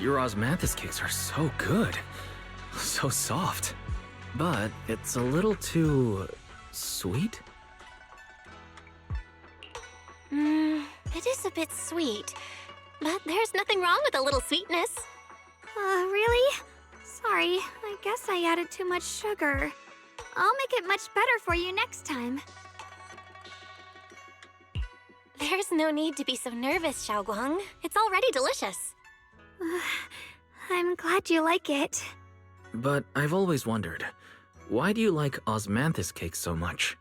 Your osmanthus cakes are so good. So soft. But it's a little too... sweet? It is a bit sweet. But there's nothing wrong with a little sweetness. Really? Sorry, I guess I added too much sugar. I'll make it much better for you next time. There's no need to be so nervous, Xiaoguang. It's already delicious. I'm glad you like it. But I've always wondered, why do you like osmanthus cakes so much?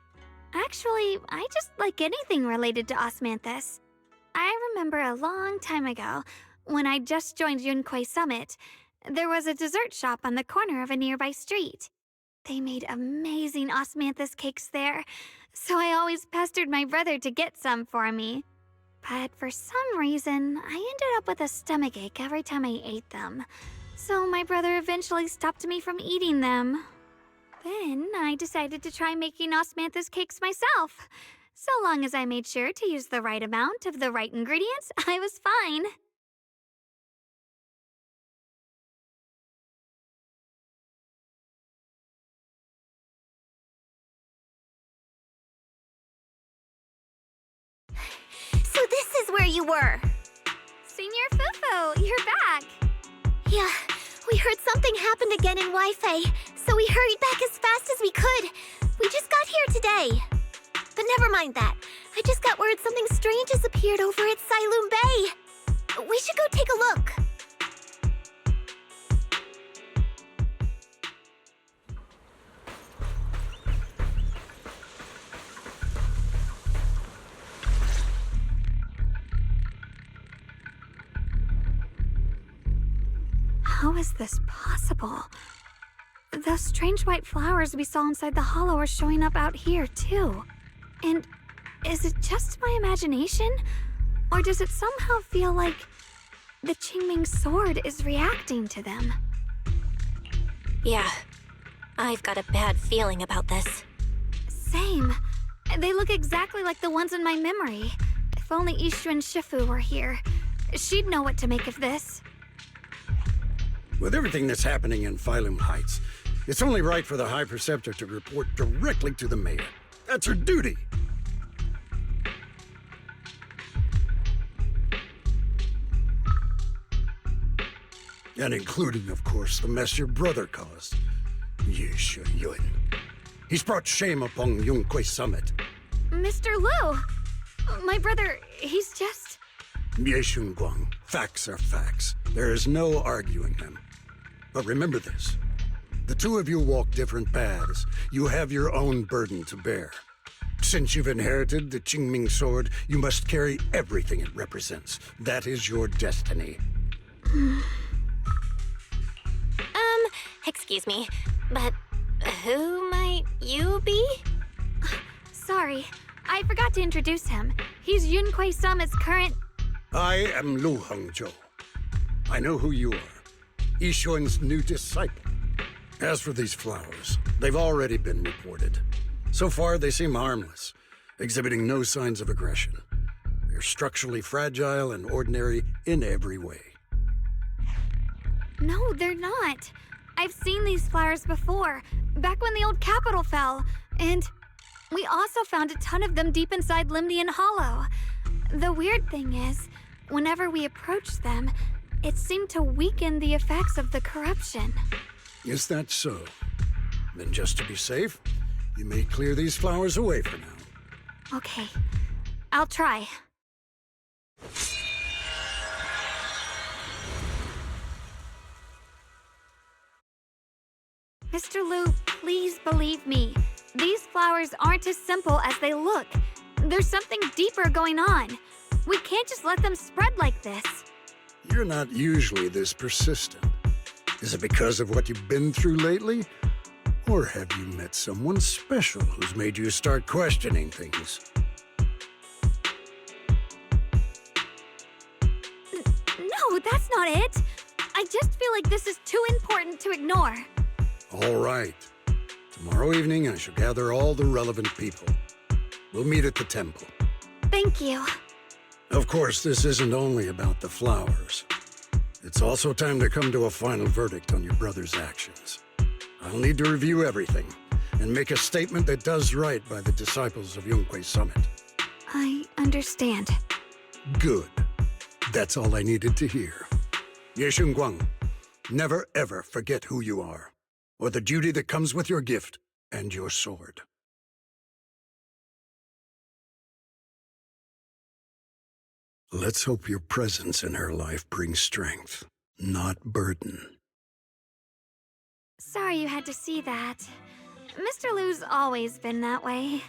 Actually, I just like anything related to osmanthus. I remember a long time ago, when I just joined Yunquei Summit, there was a dessert shop on the corner of a nearby street. They made amazing osmanthus cakes there, so I always pestered my brother to get some for me. But for some reason, I ended up with a stomachache every time I ate them. So my brother eventually stopped me from eating them. Then I decided to try making osmanthus cakes myself. So long as I made sure to use the right amount of the right ingredients, I was fine. So this is where you were. Senior Fufu, you're back. Yeah, we heard something happened again in Wi-Fi, so we hurried back as fast as we could. We just got here today. But never mind that. I just got word something strange has appeared over at Sailoon Bay. We should go take a look. How is this possible? Those strange white flowers we saw inside the hollow are showing up out here, too. And is it just my imagination? Or does it somehow feel like the Qingming sword is reacting to them? Yeah, I've got a bad feeling about this. Same. They look exactly like the ones in my memory. If only Ishu and Shifu were here, she'd know what to make of this. With everything that's happening in Phylum Heights, it's only right for the High Preceptor to report directly to the mayor. That's her duty. And including, of course, the mess your brother caused. Yishu Yun. He's brought shame upon Yunquei Summit. Mr. Lu! My brother, he's just... Yeshun Guang, facts are facts. There is no arguing them. But remember this. The two of you walk different paths. You have your own burden to bear. Since you've inherited the Qingming sword, you must carry everything it represents. That is your destiny. Excuse me, but who might you be? Sorry, I forgot to introduce him. He's Yunquei Summit's current... I am Lu Hengzhou. I know who you are. Yishun's new disciple. As for these flowers, they've already been reported. So far, they seem harmless, exhibiting no signs of aggression. They're structurally fragile and ordinary in every way. No, they're not. I've seen these flowers before, back when the old capital fell, and we also found a ton of them deep inside Limnian Hollow. The weird thing is, whenever we approached them, it seemed to weaken the effects of the corruption. Is that so? Then just to be safe, you may clear these flowers away for now. Okay, I'll try. Mr. Lu, please believe me. These flowers aren't as simple as they look. There's something deeper going on. We can't just let them spread like this. You're not usually this persistent. Is it because of what you've been through lately? Or have you met someone special who's made you start questioning things? No, that's not it. I just feel like this is too important to ignore. All right. Tomorrow evening, I shall gather all the relevant people. We'll meet at the temple. Thank you. Of course, this isn't only about the flowers. It's also time to come to a final verdict on your brother's actions. I'll need to review everything and make a statement that does right by the disciples of Yunquei Summit. I understand. Good. That's all I needed to hear. Ye Shunguang, never ever forget who you are, or the duty that comes with your gift and your sword. Let's hope your presence in her life brings strength, not burden. Sorry you had to see that. Mr. Liu's always been that way.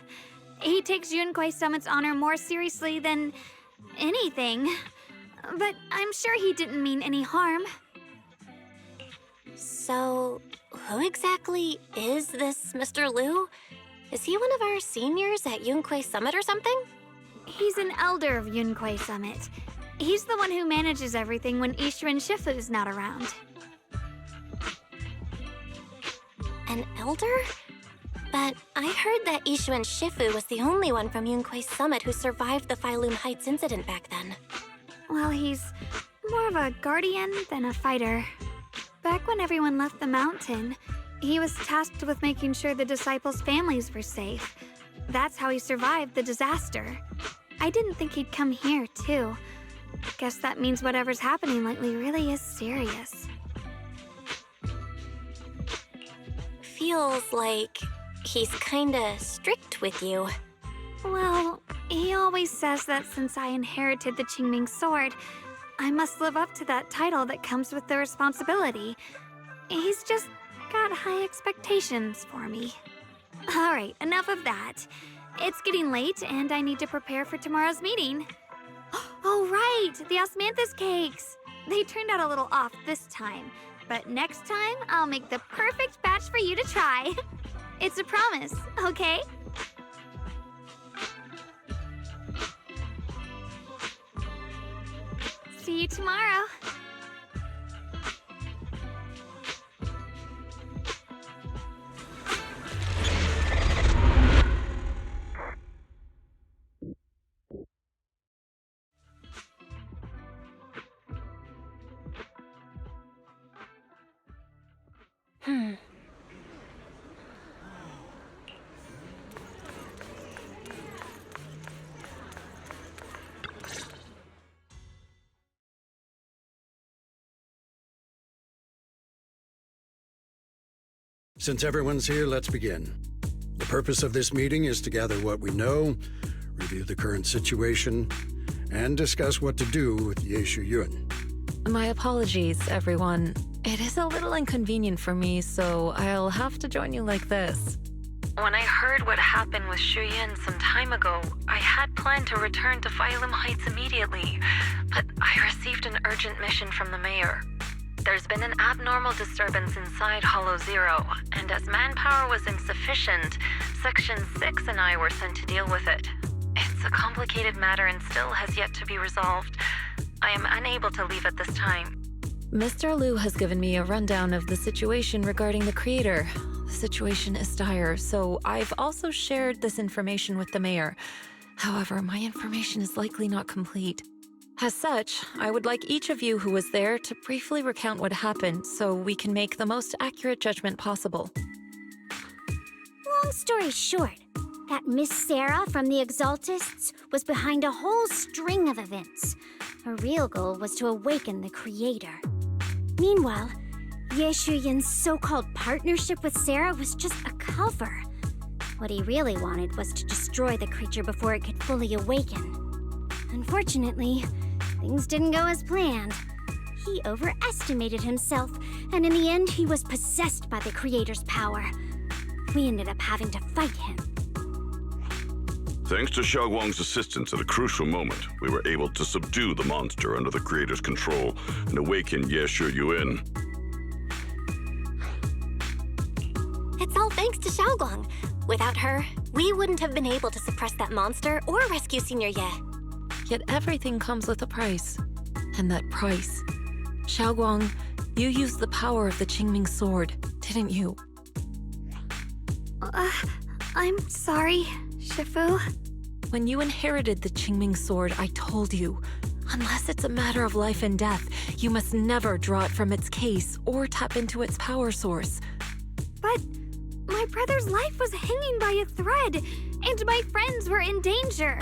He takes Yunquei Summit's honor more seriously than anything. But I'm sure he didn't mean any harm. So, who exactly is this Mr. Liu? Is he one of our seniors at Yunquei Summit or something? He's an elder of Yunquei Summit. He's the one who manages everything when Ishu and Shifu's not around. An elder? But I heard that Ishu and Shifu was the only one from Yunquei Summit who survived the Phylum Heights incident back then. Well, he's more of a guardian than a fighter. Back when everyone left the mountain, he was tasked with making sure the disciples' families were safe. That's how he survived the disaster. I didn't think he'd come here, too. Guess that means whatever's happening lately really is serious. Feels like he's kinda strict with you. Well, he always says that since I inherited the Qingming sword, I must live up to that title that comes with the responsibility. He's just got high expectations for me. Alright, enough of that. It's getting late and I need to prepare for tomorrow's meeting. Oh right, the osmanthus cakes! They turned out a little off this time, but next time I'll make the perfect batch for you to try. It's a promise, okay? See you tomorrow. Since everyone's here, let's begin. The purpose of this meeting is to gather what we know, review the current situation, and discuss what to do with Ye Yun. My apologies, everyone. It is a little inconvenient for me, so I'll have to join you like this. When I heard what happened with Shuyin some time ago, I had planned to return to Phylum Heights immediately, but I received an urgent mission from the mayor. There's been an abnormal disturbance inside Hollow Zero, and as manpower was insufficient, Section 6 and I were sent to deal with it. It's a complicated matter and still has yet to be resolved. I am unable to leave at this time. Mr. Liu has given me a rundown of the situation regarding the creator. The situation is dire, so I've also shared this information with the mayor. However, my information is likely not complete. As such, I would like each of you who was there to briefly recount what happened so we can make the most accurate judgment possible. Long story short, that Miss Sarah from the Exaltists was behind a whole string of events. Her real goal was to awaken the creator. Meanwhile, Ye Shuyin's so-called partnership with Sarah was just a cover. What he really wanted was to destroy the creature before it could fully awaken. Unfortunately, things didn't go as planned. He overestimated himself, and in the end, he was possessed by the creator's power. We ended up having to fight him. Thanks to Xiaoguang's assistance at a crucial moment, we were able to subdue the monster under the creator's control and awaken Ye Yun. It's all thanks to Xiaoguang. Without her, we wouldn't have been able to suppress that monster or rescue Senior Ye. Yet everything comes with a price. And that price... Xiaoguang, you used the power of the Qingming sword, didn't you? I'm sorry, Shifu. When you inherited the Qingming sword, I told you. Unless it's a matter of life and death, you must never draw it from its case or tap into its power source. But my brother's life was hanging by a thread, and my friends were in danger.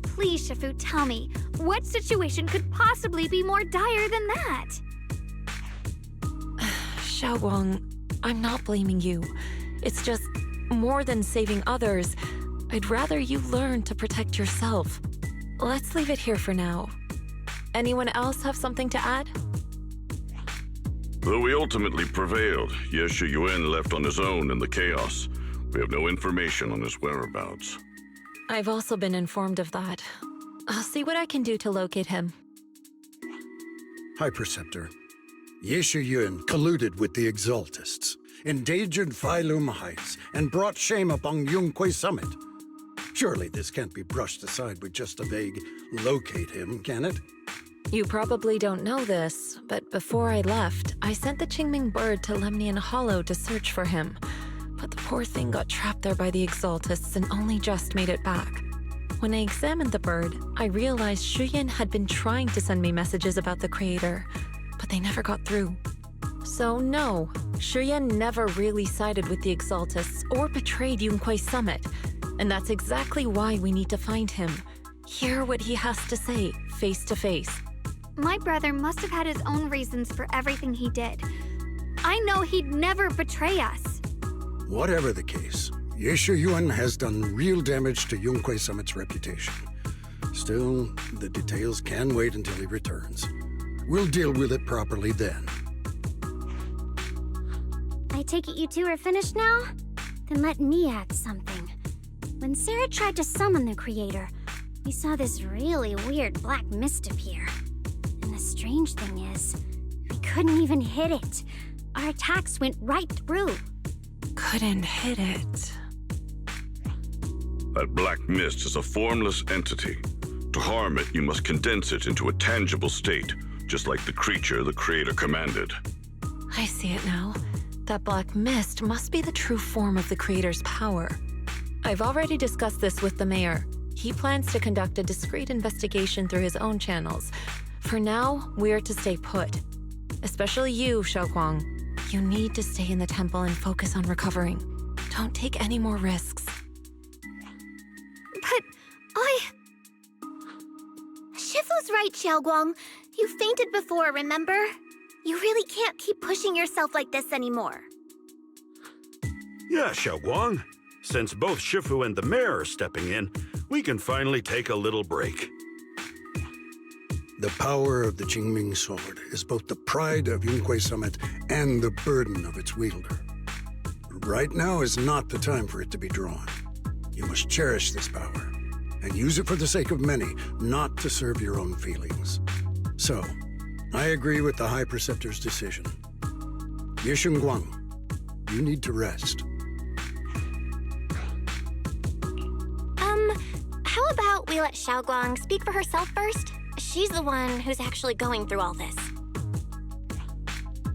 Please, Shifu, tell me, what situation could possibly be more dire than that? Xiaoguang, I'm not blaming you. It's just, more than saving others, I'd rather you learn to protect yourself. Let's leave it here for now. Anyone else have something to add? Though we ultimately prevailed, Yeshu Yuen left on his own in the chaos. We have no information on his whereabouts. I've also been informed of that. I'll see what I can do to locate him. High Preceptor, Yeshu Yuen colluded with the Exaltists, endangered Phylum Heights, and brought shame upon Yunquay Summit. Surely this can't be brushed aside with just a vague locate him, can it? You probably don't know this, but before I left, I sent the Qingming bird to Lemnian Hollow to search for him. But the poor thing got trapped there by the Exaltists and only just made it back. When I examined the bird, I realized Shuyan had been trying to send me messages about the Creator, but they never got through. So no, Shuyan never really sided with the Exaltists or betrayed Yunquay Summit. And that's exactly why we need to find him. Hear what he has to say, face to face. My brother must have had his own reasons for everything he did. I know he'd never betray us. Whatever the case, Yeshu Yuen has done real damage to Yunquay Summit's reputation. Still, the details can wait until he returns. We'll deal with it properly then. I take it you two are finished now? Then let me add something. When Sarah tried to summon the Creator, we saw this really weird black mist appear. And the strange thing is, we couldn't even hit it. Our attacks went right through. Couldn't hit it. That black mist is a formless entity. To harm it, you must condense it into a tangible state, just like the creature the Creator commanded. I see it now. That black mist must be the true form of the Creator's power. I've already discussed this with the mayor. He plans to conduct a discreet investigation through his own channels. For now, we're to stay put. Especially you, Xiaoguang. You need to stay in the temple and focus on recovering. Don't take any more risks. But Shifu's right, Xiaoguang. You fainted before, remember? You really can't keep pushing yourself like this anymore. Yeah, Xiaoguang. Since both Shifu and the mayor are stepping in, we can finally take a little break. The power of the Qingming sword is both the pride of Yunquay Summit and the burden of its wielder. Right now is not the time for it to be drawn. You must cherish this power, and use it for the sake of many, not to serve your own feelings. So, I agree with the High Preceptor's decision. Yeshun Guang, you need to rest. How about we let Xiaoguang speak for herself first? She's the one who's actually going through all this.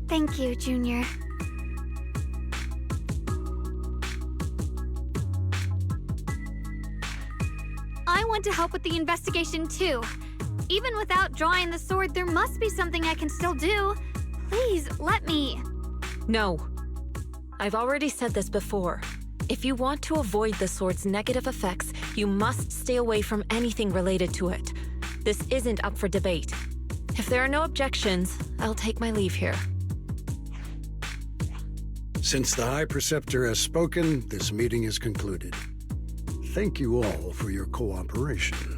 thank you, Junior. I want to help with the investigation too. Even without drawing the sword, there must be something I can still do. Please, let me. No. I've already said this before. If you want to avoid the sword's negative effects, you must stay away from anything related to it. This isn't up for debate. If there are no objections, I'll take my leave here. Since the High Preceptor has spoken, this meeting is concluded. Thank you all for your cooperation.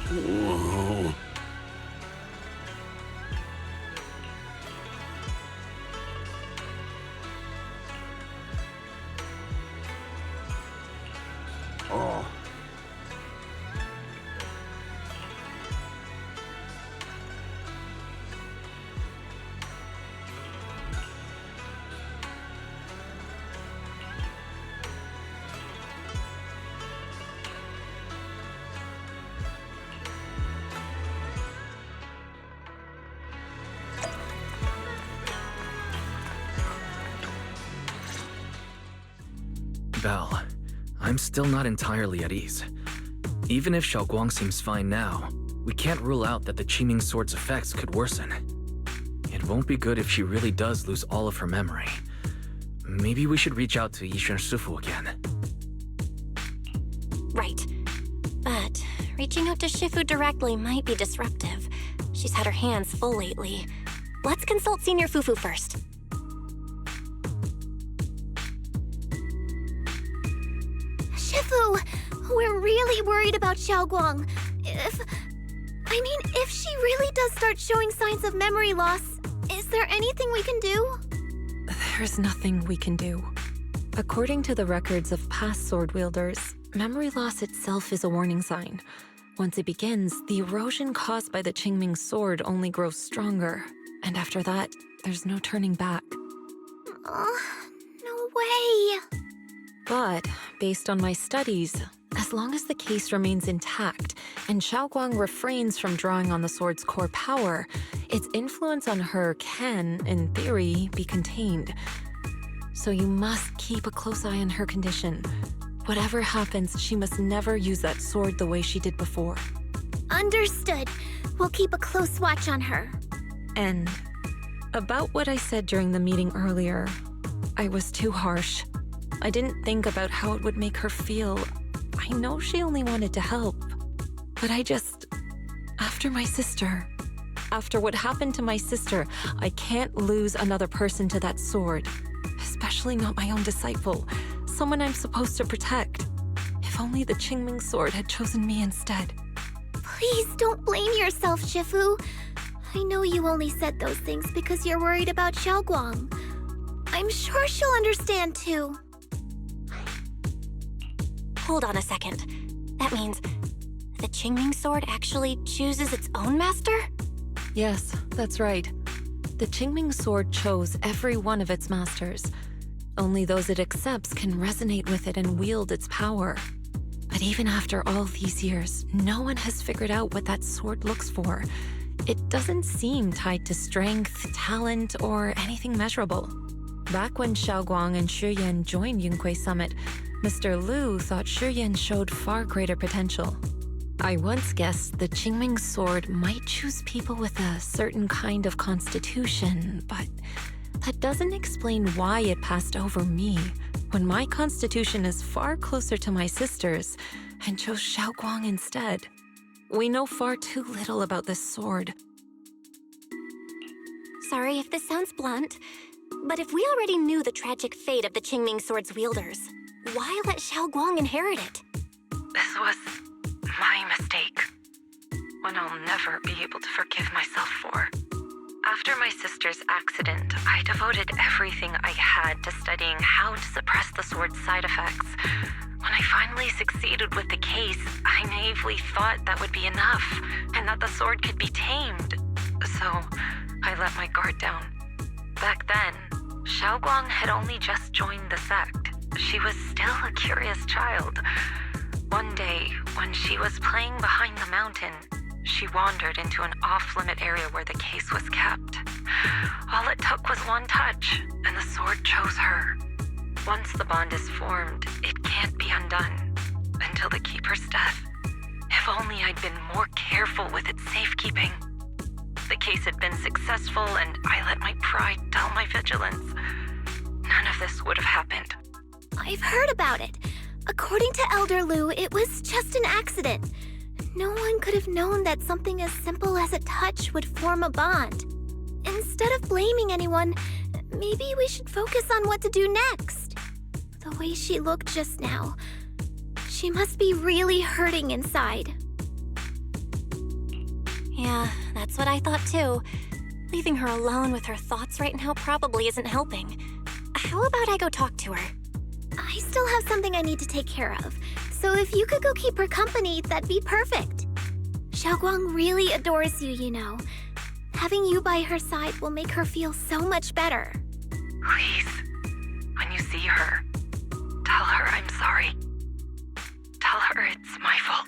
Whoa. Oh. Belle, I'm still not entirely at ease. Even if Xiaoguang seems fine now, we can't rule out that the Qiming Sword's effects could worsen. It won't be good if she really does lose all of her memory. Maybe we should reach out to Yixuan Shifu again. Right. But reaching out to Shifu directly might be disruptive. She's had her hands full lately. Let's consult Senior Fufu first. Shifu, we're really worried about Xiaoguang. If she really does start showing signs of memory loss, is there anything we can do? There's nothing we can do. According to the records of past sword wielders, memory loss itself is a warning sign. Once it begins, the erosion caused by the Qingming sword only grows stronger. And after that, there's no turning back. No way. But, based on my studies, as long as the case remains intact and Xiaoguang refrains from drawing on the sword's core power, its influence on her can, in theory, be contained. So you must keep a close eye on her condition. Whatever happens, she must never use that sword the way she did before. Understood. We'll keep a close watch on her. And about what I said during the meeting earlier, I was too harsh. I didn't think about how it would make her feel. I know she only wanted to help. But after my sister, after what happened to my sister, I can't lose another person to that sword. Especially not my own disciple, someone I'm supposed to protect. If only the Qingming sword had chosen me instead. Please don't blame yourself, Shifu. I know you only said those things because you're worried about Xiaoguang. I'm sure she'll understand too. Hold on a second. That means the Qingming sword actually chooses its own master? Yes, that's right. The Qingming sword chose every one of its masters. Only those it accepts can resonate with it and wield its power. But even after all these years, no one has figured out what that sword looks for. It doesn't seem tied to strength, talent, or anything measurable. Back when Xiaoguang and Shiyan joined Yunquei Summit, Mr. Liu thought Shiyan showed far greater potential. I once guessed the Qingming sword might choose people with a certain kind of constitution, but that doesn't explain why it passed over me, when my constitution is far closer to my sister's, and chose Xiaoguang instead. We know far too little about this sword. Sorry if this sounds blunt, but if we already knew the tragic fate of the Qingming sword's wielders, why let Xiaoguang inherit it? This was my mistake. One I'll never be able to forgive myself for. After my sister's accident, I devoted everything I had to studying how to suppress the sword's side effects. When I finally succeeded with the case, I naively thought that would be enough, and that the sword could be tamed. So, I let my guard down. Back then, Xiaoguang had only just joined the sect. She was still a curious child. One day, when she was playing behind the mountain, she wandered into an off-limit area where the case was kept. All it took was one touch, and the sword chose her. Once the bond is formed, it can't be undone until the Keeper's death. If only I'd been more careful with its safekeeping. The case had been successful, and I let my pride dull my vigilance. None of this would have happened. I've heard about it. According to Elder Liu, it was just an accident. No one could have known that something as simple as a touch would form a bond. Instead of blaming anyone, maybe we should focus on what to do next. The way she looked just now, she must be really hurting inside. Yeah, that's what I thought too. Leaving her alone with her thoughts right now probably isn't helping. How about I go talk to her? I still have something I need to take care of, so if you could go keep her company, that'd be perfect. Xiaoguang really adores you, you know. Having you by her side will make her feel so much better. Please, when you see her, tell her I'm sorry. Tell her it's my fault.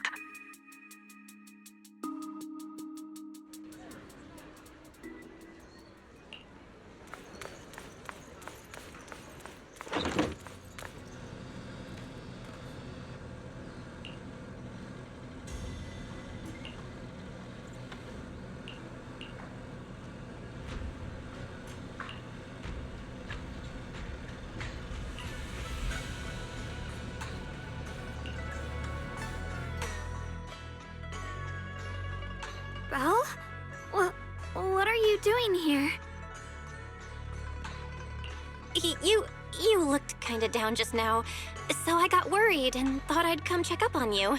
Belle? What are you doing here? You looked kinda down just now, so I got worried and thought I'd come check up on you.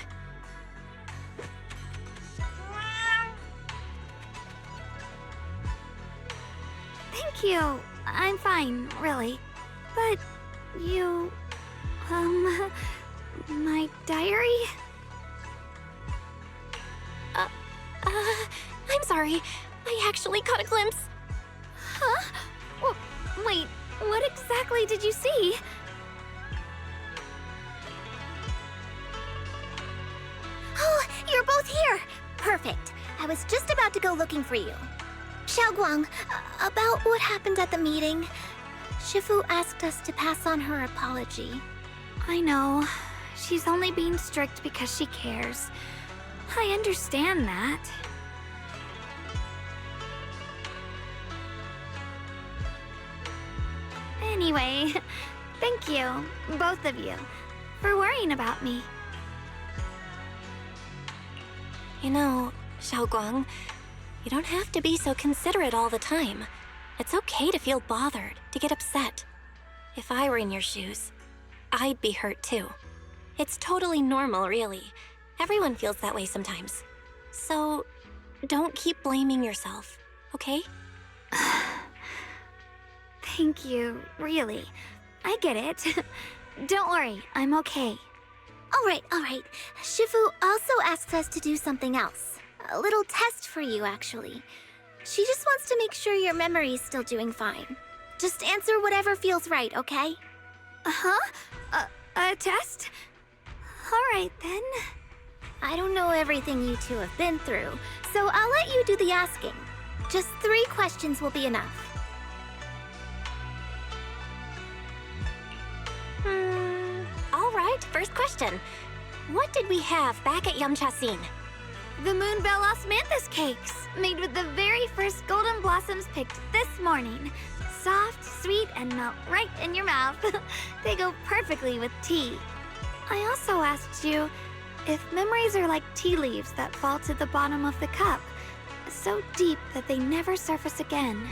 Thank you. I'm fine, really. But you... my diary? I'm sorry. I actually caught a glimpse. Huh? Wait, what exactly did you see? Oh, you're both here! Perfect. I was just about to go looking for you. Xiaoguang, about what happened at the meeting, Shifu asked us to pass on her apology. I know. She's only being strict because she cares. I understand that. Anyway, thank you, both of you, for worrying about me. You know, Xiaoguang, you don't have to be so considerate all the time. It's okay to feel bothered, to get upset. If I were in your shoes, I'd be hurt too. It's totally normal, really. Everyone feels that way sometimes. So, don't keep blaming yourself, okay? Thank you, really. I get it. Don't worry, I'm okay. All right. Shifu also asked us to do something else. A little test for you, actually. She just wants to make sure your memory's still doing fine. Just answer whatever feels right, okay? Uh-huh? A test? All right, then. I don't know everything you two have been through, so I'll let you do the asking. Just 3 questions will be enough. All right, first question. What did we have back at Yamchasin? The Moonbell Osmanthus cakes, made with the very first golden blossoms picked this morning. Soft, sweet, and melt right in your mouth. They go perfectly with tea. I also asked you if memories are like tea leaves that fall to the bottom of the cup, so deep that they never surface again.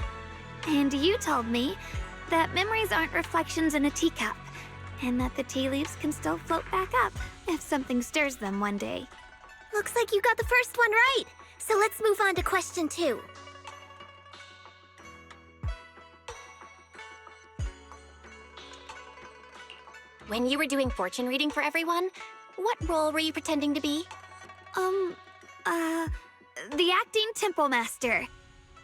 And you told me that memories aren't reflections in a teacup, and that the tea leaves can still float back up if something stirs them one day. Looks like you got the first one right. So let's move on to question 2. When you were doing fortune reading for everyone, what role were you pretending to be? The acting temple master.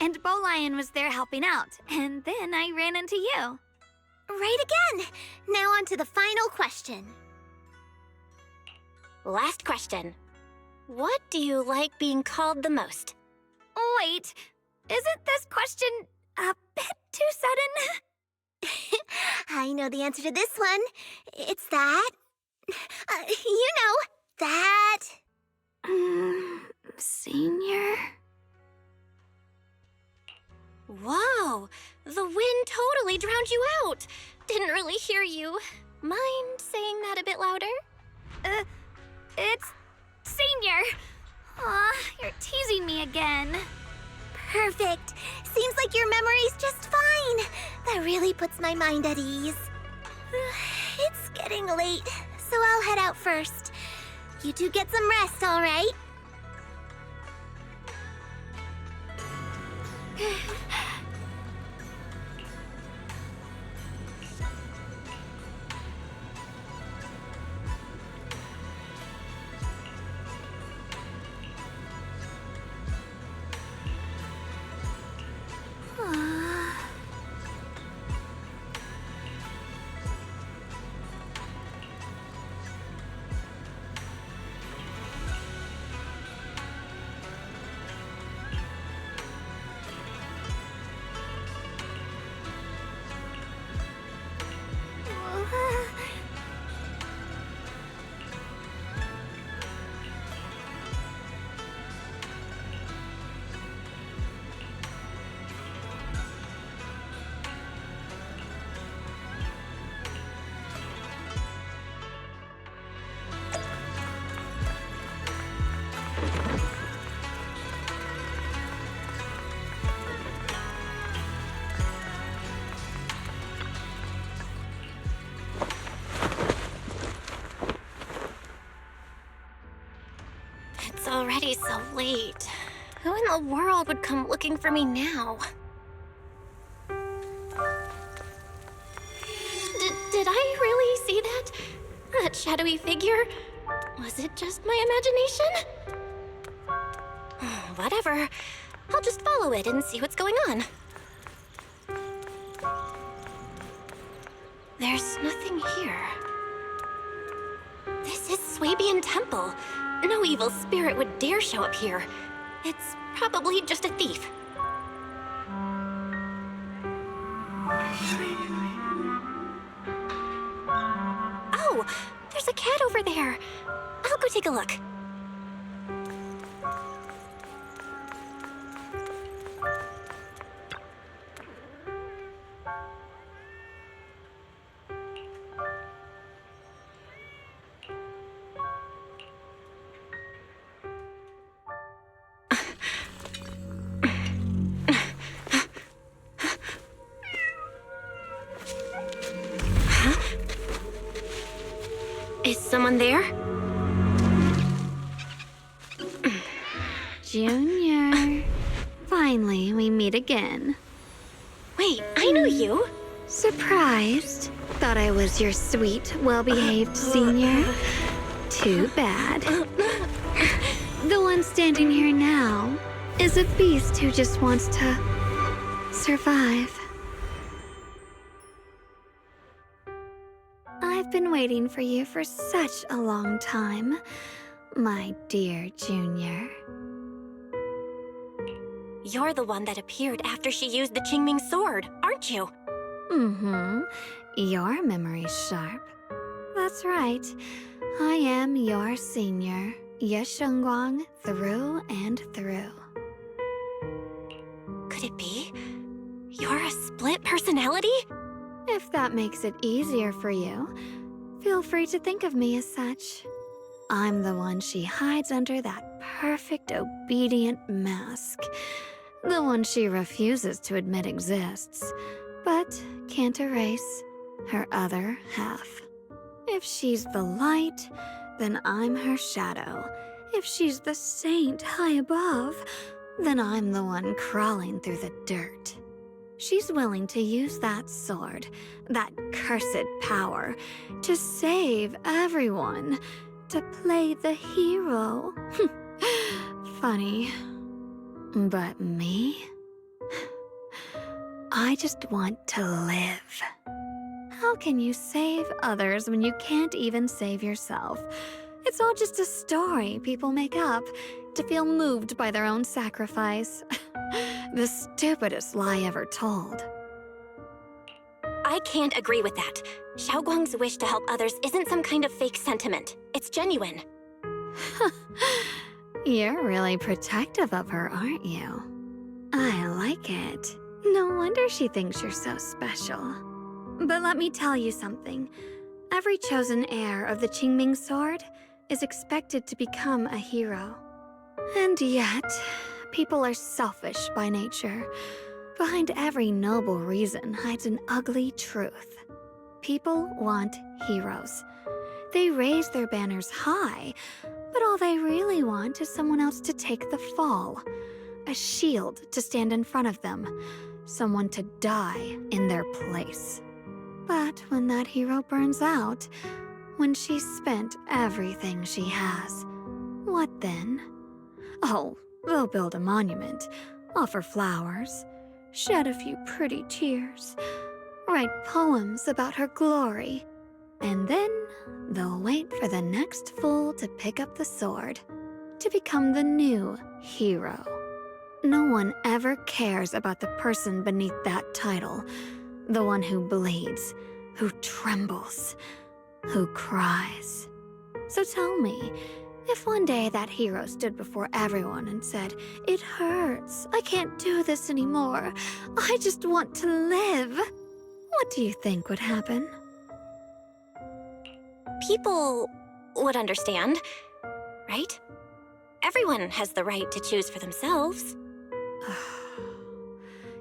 And Bowlion was there helping out, and then I ran into you. Right again! Now on to the final question. Last question. What do you like being called the most? Wait, isn't this question a bit too sudden? I know the answer to this one. It's that. You know, that. Senior? Whoa! The wind totally drowned you out! Didn't really hear you. Mind saying that a bit louder? It's Senior! Aw, you're teasing me again. Perfect. Seems like your memory's just fine. That really puts my mind at ease. It's getting late, so I'll head out first. You two get some rest, all right? It's already so late. Who in the world would come looking for me now? Did I really see that? That shadowy figure? Was it just my imagination? Whatever. I'll just follow it and see what's going on. There's nothing here. This is Swabian Temple. No evil spirit would dare show up here. It's probably just a thief. Oh, there's a cat over there. I'll go take a look. Is someone there? Junior. Finally, we meet again. Wait, I know you. Surprised? Thought I was your sweet, well-behaved senior? Too bad. The one standing here now is a beast who just wants to survive. I've been waiting for you for such a long time, my dear Junior. You're the one that appeared after she used the Qingming sword, aren't you? Mm-hmm. Your memory's sharp. That's right. I am your senior, Ye Shengguang, through and through. Could it be? You're a split personality? If that makes it easier for you, feel free to think of me as such. I'm the one she hides under that perfect, obedient mask. The one she refuses to admit exists, but can't erase her other half. If she's the light, then I'm her shadow. If she's the saint high above, then I'm the one crawling through the dirt. She's willing to use that sword, that cursed power, to save everyone, to play the hero. Funny. But me? I just want to live. How can you save others when you can't even save yourself? It's all just a story people make up to feel moved by their own sacrifice. The stupidest lie ever told. I can't agree with that. Xiaoguang's wish to help others isn't some kind of fake sentiment. It's genuine. You're really protective of her, aren't you? I like it. No wonder she thinks you're so special. But let me tell you something. Every chosen heir of the Qingming sword is expected to become a hero. And yet, people are selfish by nature. Behind every noble reason hides an ugly truth. People want heroes. They raise their banners high, but all they really want is someone else to take the fall. a shield to stand in front of them, someone to die in their place. But when that hero burns out, when she's spent everything she has, what then? Oh, they'll build a monument, offer flowers, shed a few pretty tears, write poems about her glory, and then they'll wait for the next fool to pick up the sword, to become the new hero. No one ever cares about the person beneath that title, the one who bleeds, who trembles, who cries. So tell me, if one day that hero stood before everyone and said, "It hurts, I can't do this anymore, I just want to live," what do you think would happen? People would understand, right? Everyone has the right to choose for themselves.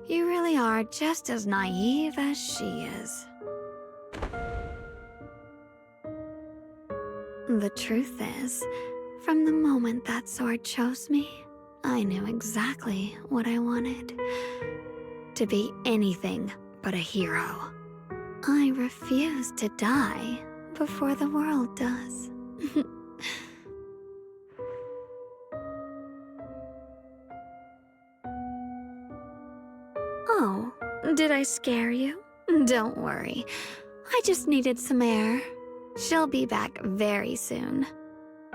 You really are just as naive as she is. The truth is, from the moment that sword chose me, I knew exactly what I wanted. To be anything but a hero. I refuse to die before the world does. Oh, did I scare you? Don't worry. I just needed some air. She'll be back very soon.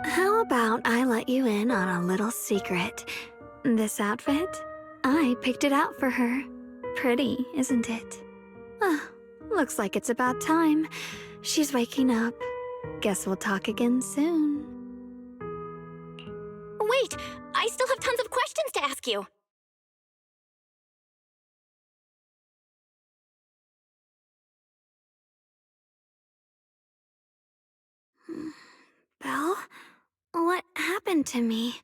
How about I let you in on a little secret? This outfit? I picked it out for her. Pretty, isn't it? Looks like it's about time. She's waking up. Guess we'll talk again soon. Wait, I still have tons of questions to ask you. Belle? What happened to me?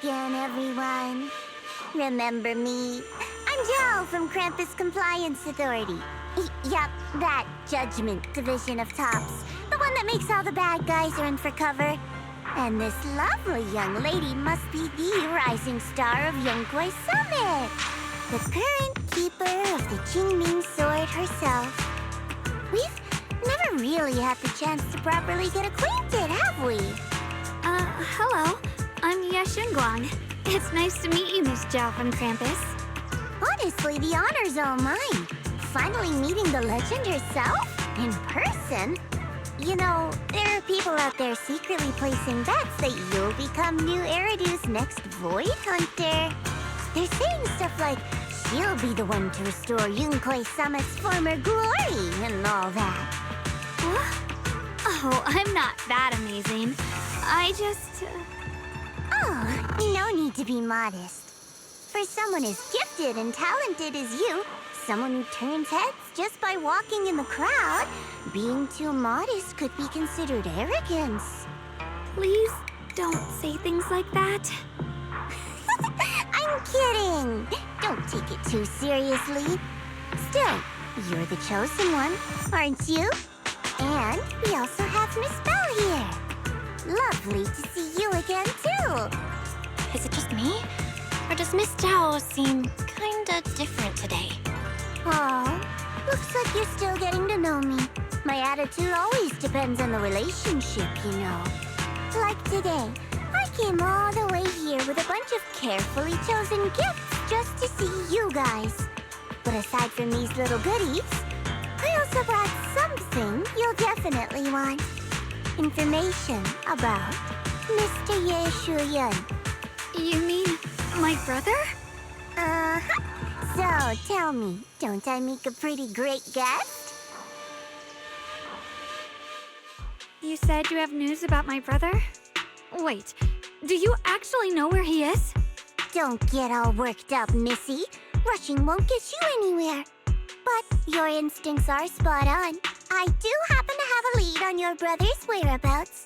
Again, everyone. Remember me? I'm Jal from Krampus Compliance Authority. Yup, that Judgment Division of Tops. The one that makes all the bad guys run for cover. And this lovely young lady must be the rising star of Yunkwei Summit. The current keeper of the Qingming Sword herself. We've never really had the chance to properly get acquainted, have we? Hello. I'm Yashunguang. It's nice to meet you, Miss Zhao from Krampus. Honestly, the honor's all mine. Finally meeting the legend herself? In person? You know, there are people out there secretly placing bets that you'll become new Eridu's next Void Hunter. They're saying stuff like, she'll be the one to restore Yunquay Summit's former glory and all that. Oh, I'm not that amazing. I just... Oh, no need to be modest. For someone as gifted and talented as you, someone who turns heads just by walking in the crowd, being too modest could be considered arrogance. Please don't say things like that. I'm kidding. Don't take it too seriously. Still, you're the chosen one, aren't you? And we also have Miss Belle here. Lovely to see you again, too. Is it just me? Or does Miss Zhao seem kinda different today? Aw, looks like you're still getting to know me. My attitude always depends on the relationship, you know. Like today, I came all the way here with a bunch of carefully chosen gifts just to see you guys. But aside from these little goodies, I also brought something you'll definitely want. Information about Mr. Ye Shuyan. You mean my brother? Uh-huh. So, tell me, don't I make a pretty great guest? You said you have news about my brother? Wait, do you actually know where he is? Don't get all worked up, Missy. Rushing won't get you anywhere. But your instincts are spot on. I do happen to have a lead on your brother's whereabouts.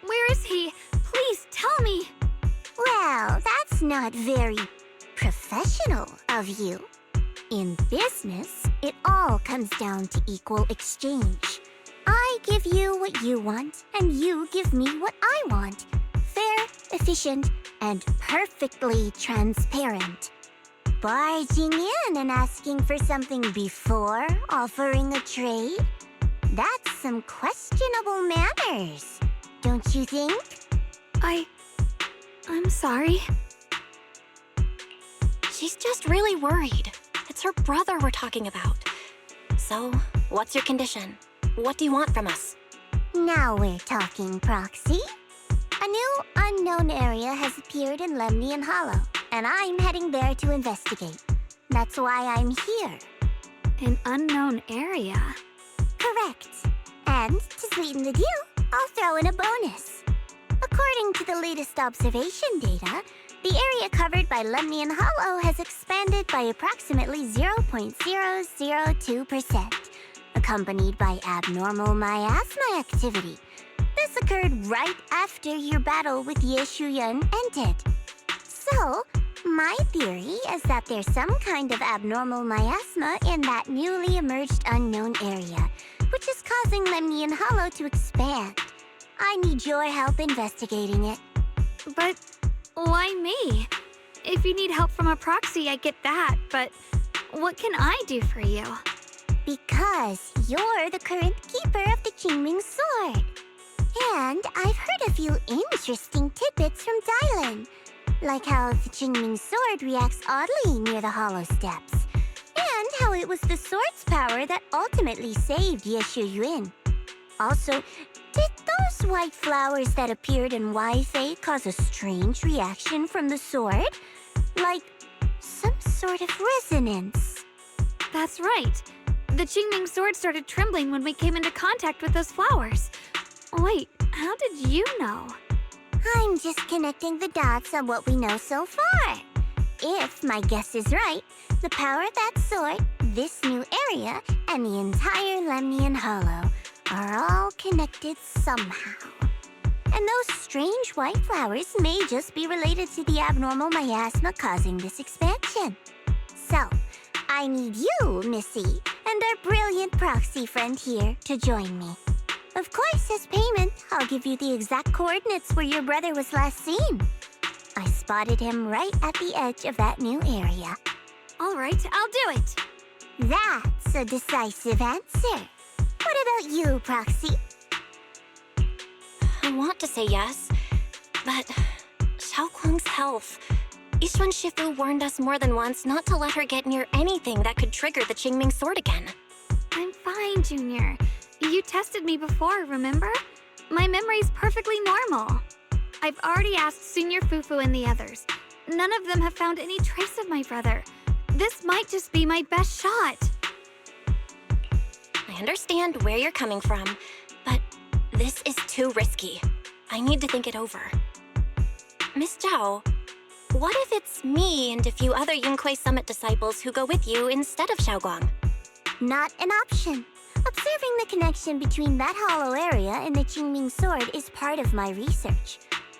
Where is he? Please tell me. Well, that's not very professional of you. In business, it all comes down to equal exchange. I give you what you want, and you give me what I want. Fair, efficient, and perfectly transparent. Barging in and asking for something before offering a trade? That's some questionable manners, don't you think? I'm sorry. She's just really worried. It's her brother we're talking about. So, what's your condition? What do you want from us? Now we're talking, Proxy. A new unknown area has appeared in Lemnian Hollow, and I'm heading there to investigate. That's why I'm here. An unknown area? Correct. And to sweeten the deal, I'll throw in a bonus. According to the latest observation data, the area covered by Lemnian Hollow has expanded by approximately 0.002%, accompanied by abnormal miasma activity. This occurred right after your battle with Ye Shuyan ended. So, my theory is that there's some kind of abnormal miasma in that newly emerged unknown area, which is causing Lemnian Hollow to expand. I need your help investigating it. But why me? If you need help from a proxy, I get that, but what can I do for you? Because you're the current keeper of the Qingming Sword. And I've heard a few interesting tidbits from Dylan, like how the Qingming Sword reacts oddly near the Hollow Steps, and how it was the sword's power that ultimately saved Ye Shuyan. Also, did those white flowers that appeared in Wi-Fi cause a strange reaction from the sword? Like some sort of resonance. That's right. The Qingming sword started trembling when we came into contact with those flowers. Wait, how did you know? I'm just connecting the dots on what we know so far. If my guess is right, the power of that sword, this new area, and the entire Lemnian Hollow are all connected somehow. And those strange white flowers may just be related to the abnormal miasma causing this expansion. So, I need you, Missy, and our brilliant proxy friend here to join me. Of course, as payment, I'll give you the exact coordinates where your brother was last seen. I spotted him right at the edge of that new area. All right, I'll do it. That's a decisive answer. What about you, Proxy? I want to say yes, but Xiaoguang's health. Yixuan Shifu warned us more than once not to let her get near anything that could trigger the Qingming sword again. I'm fine, Junior. You tested me before, remember? My memory's perfectly normal. I've already asked Senior Fufu and the others. None of them have found any trace of my brother. This might just be my best shot. I understand where you're coming from, but this is too risky. I need to think it over. Miss Zhao, what if it's me and a few other Yunquei Summit disciples who go with you instead of Xiaoguang? Not an option. Observing the connection between that hollow area and the Qingming sword is part of my research.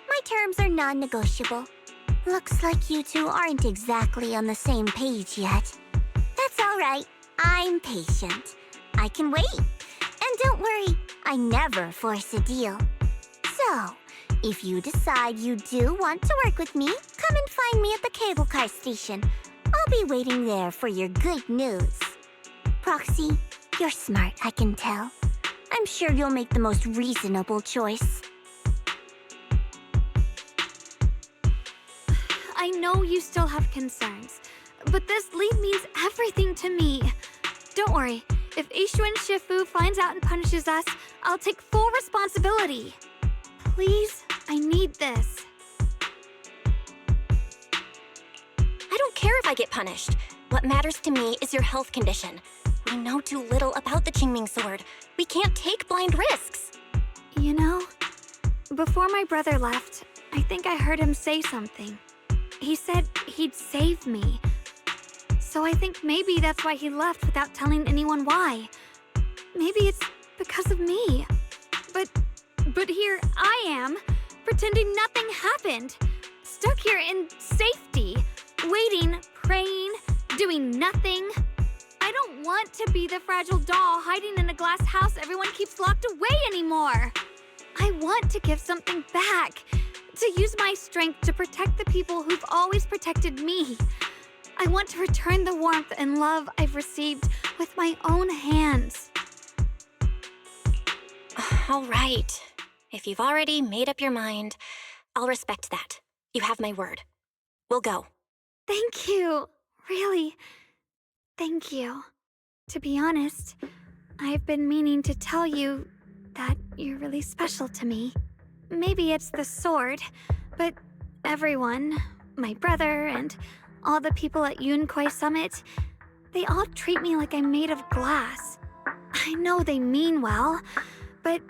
My terms are non-negotiable. Looks like you two aren't exactly on the same page yet. That's all right. I'm patient. I can wait. And don't worry, I never force a deal. So, if you decide you do want to work with me, come and find me at the cable car station. I'll be waiting there for your good news. Proxy, you're smart, I can tell. I'm sure you'll make the most reasonable choice. I know you still have concerns, but this lead means everything to me. Don't worry, if Ishuan Shifu finds out and punishes us, I'll take full responsibility. Please, I need this. I don't care if I get punished. What matters to me is your health condition. We know too little about the Qingming sword. We can't take blind risks. You know, before my brother left, I think I heard him say something. He said he'd save me. So I think maybe that's why he left without telling anyone why. Maybe it's because of me. But here I am, pretending nothing happened. Stuck here in safety, waiting, praying, doing nothing. I don't want to be the fragile doll hiding in a glass house everyone keeps locked away anymore. I want to give something back. To use my strength to protect the people who've always protected me. I want to return the warmth and love I've received with my own hands. All right. If you've already made up your mind, I'll respect that. You have my word. We'll go. Thank you. Really, thank you. To be honest, I've been meaning to tell you that you're really special to me. Maybe it's the sword, but everyone, my brother and all the people at Yunquei Summit, they all treat me like I'm made of glass. I know they mean well, but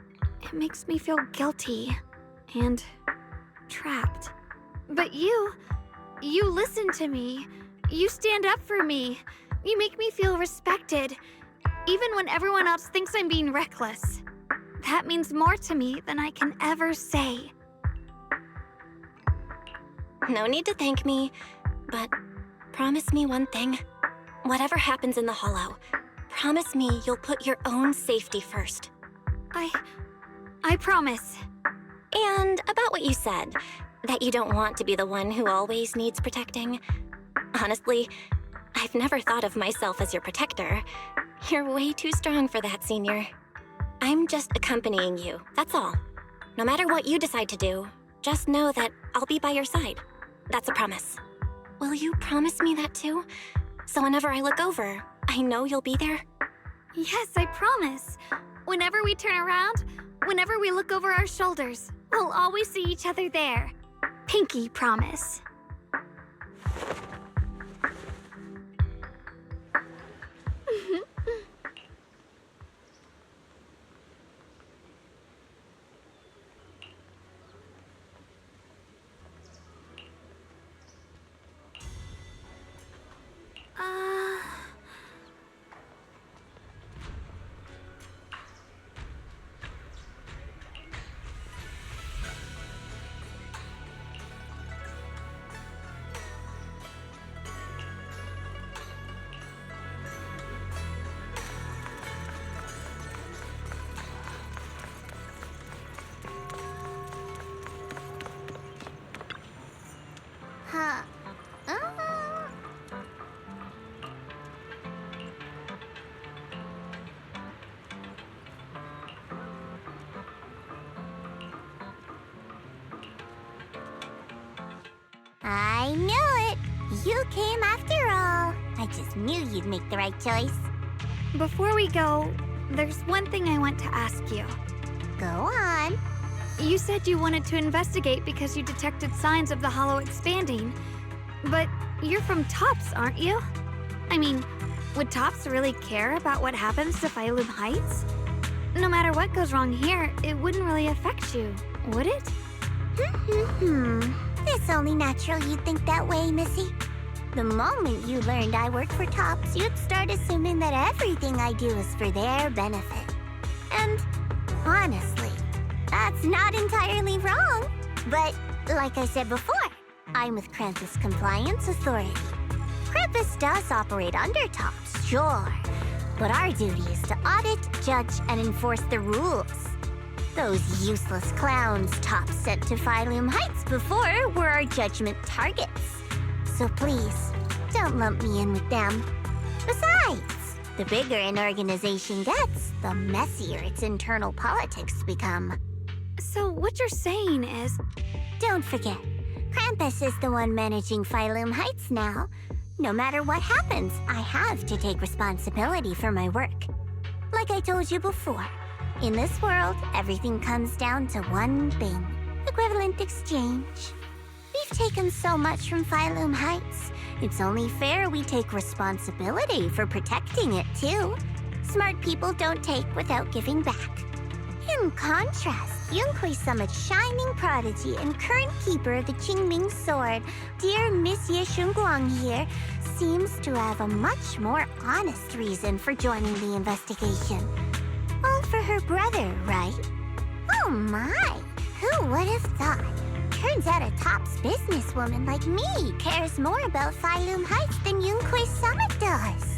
it makes me feel guilty and trapped. But you listen to me. You stand up for me. You make me feel respected, even when everyone else thinks I'm being reckless. That means more to me than I can ever say. No need to thank me, but promise me one thing. Whatever happens in the Hollow, promise me you'll put your own safety first. I promise. And about what you said, that you don't want to be the one who always needs protecting. Honestly, I've never thought of myself as your protector. You're way too strong for that, Senior. I'm just accompanying you, that's all. No matter what you decide to do, just know that I'll be by your side. That's a promise. Will you promise me that too? So whenever I look over, I know you'll be there? Yes, I promise. Whenever we turn around, whenever we look over our shoulders, we'll always see each other there. Pinky promise. Huh. I knew it! You came after all. I just knew you'd make the right choice. Before we go, there's one thing I want to ask you. Go on. You said you wanted to investigate because you detected signs of the hollow expanding. But you're from Tops, aren't you? I mean, would Tops really care about what happens to Phylum Heights? No matter what goes wrong here, it wouldn't really affect you, would it? It's only natural you'd think that way, Missy. The moment you learned I worked for Tops, you'd start assuming that everything I do is for their benefit. And honestly, that's not entirely wrong. But like I said before, I'm with Krampus Compliance Authority. Krampus does operate under Tops, sure. But our duty is to audit, judge, and enforce the rules. Those useless clowns Tops sent to Phylum Heights before were our judgment targets. So please, don't lump me in with them. Besides, the bigger an organization gets, the messier its internal politics become. So what you're saying is... Don't forget, Krampus is the one managing Phylum Heights now. No matter what happens, I have to take responsibility for my work. Like I told you before, in this world, everything comes down to one thing: equivalent exchange. We've taken so much from Phylum Heights. It's only fair we take responsibility for protecting it, too. Smart people don't take without giving back. In contrast, Yunhui Summit's shining prodigy and current keeper of the Qingming Sword, dear Miss Ye Shunguang here, seems to have a much more honest reason for joining the investigation. All for her brother, right? Oh my! Who would have thought? Turns out a Tops businesswoman like me cares more about Phylum Heights than Yunhui Summit does.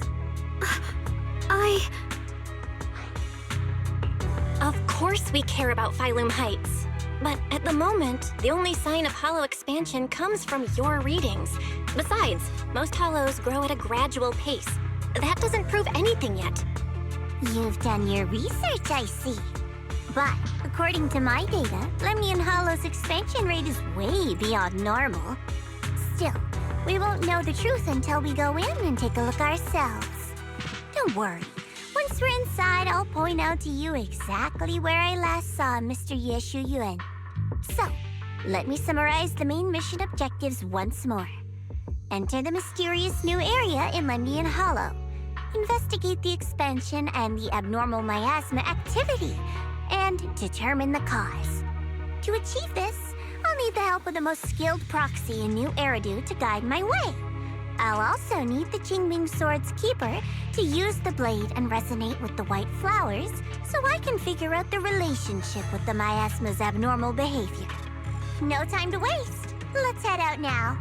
Of course we care about Phylum Heights. But at the moment, the only sign of hollow expansion comes from your readings. Besides, most hollows grow at a gradual pace. That doesn't prove anything yet. You've done your research, I see. But according to my data, Lemnian Hollow's expansion rate is way beyond normal. Still, we won't know the truth until we go in and take a look ourselves. Don't worry. Once we're inside, I'll point out to you exactly where I last saw Mr. Ye Shuyuan. So, let me summarize the main mission objectives once more. Enter the mysterious new area in Lemnian Hollow. Investigate the expansion and the abnormal miasma activity, and determine the cause. To achieve this, I'll need the help of the most skilled proxy in New Eridu to guide my way. I'll also need the Qingming Sword's keeper to use the blade and resonate with the white flowers so I can figure out the relationship with the miasma's abnormal behavior. No time to waste. Let's head out now.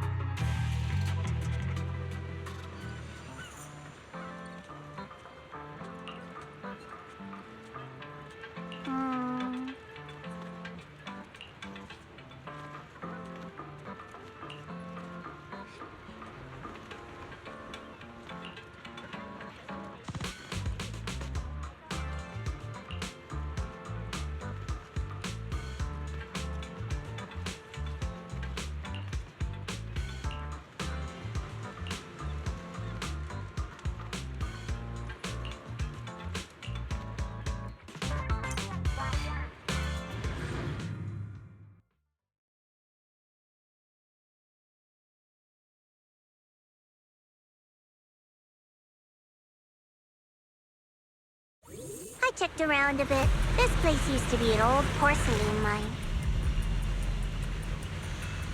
I checked around a bit. This place used to be an old porcelain mine.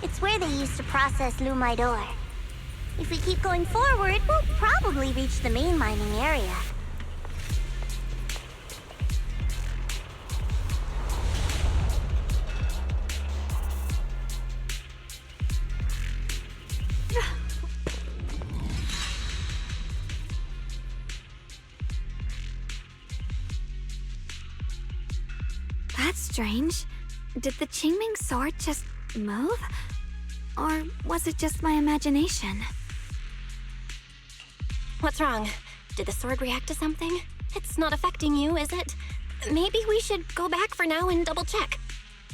It's where they used to process lumite ore. If we keep going forward, we'll probably reach the main mining area. That's strange. Did the Qingming Sword just move? Or was it just my imagination? What's wrong? Did the sword react to something? It's not affecting you, is it? Maybe we should go back for now and double check.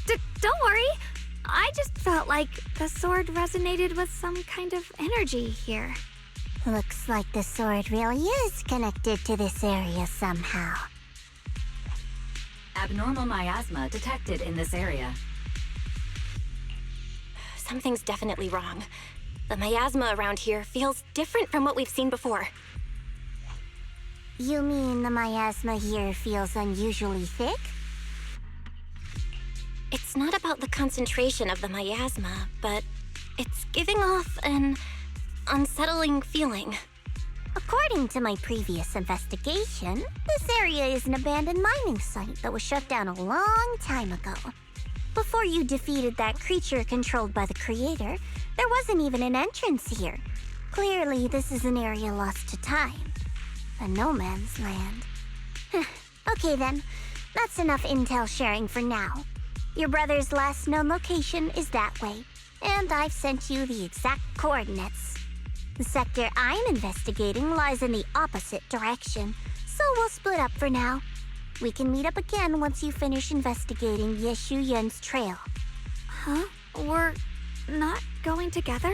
Don't worry. I just felt like the sword resonated with some kind of energy here. Looks like the sword really is connected to this area somehow. Abnormal miasma detected in this area. Something's definitely wrong. The miasma around here feels different from what we've seen before. You mean the miasma here feels unusually thick? It's not about the concentration of the miasma, but it's giving off an unsettling feeling. According to my previous investigation, this area is an abandoned mining site that was shut down a long time ago. Before you defeated that creature controlled by the Creator, there wasn't even an entrance here. Clearly, this is an area lost to time. A no man's land. Okay then, that's enough intel sharing for now. Your brother's last known location is that way, and I've sent you the exact coordinates. The sector I'm investigating lies in the opposite direction, so we'll split up for now. We can meet up again once you finish investigating Yeshu Yun's trail. Huh? We're not going together?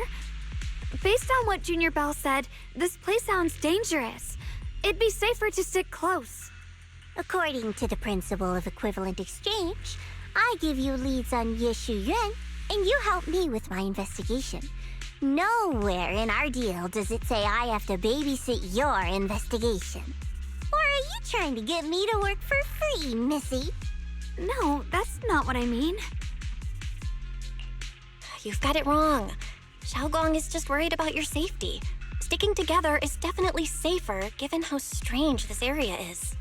Based on what Junior Bell said, this place sounds dangerous. It'd be safer to stick close. According to the principle of equivalent exchange, I give you leads on Yeshu Yun, and you help me with my investigation. Nowhere in our deal does it say I have to babysit your investigation. Or are you trying to get me to work for free, Missy? No, that's not what I mean. You've got it wrong. Xiaoguang is just worried about your safety. Sticking together is definitely safer given how strange this area is.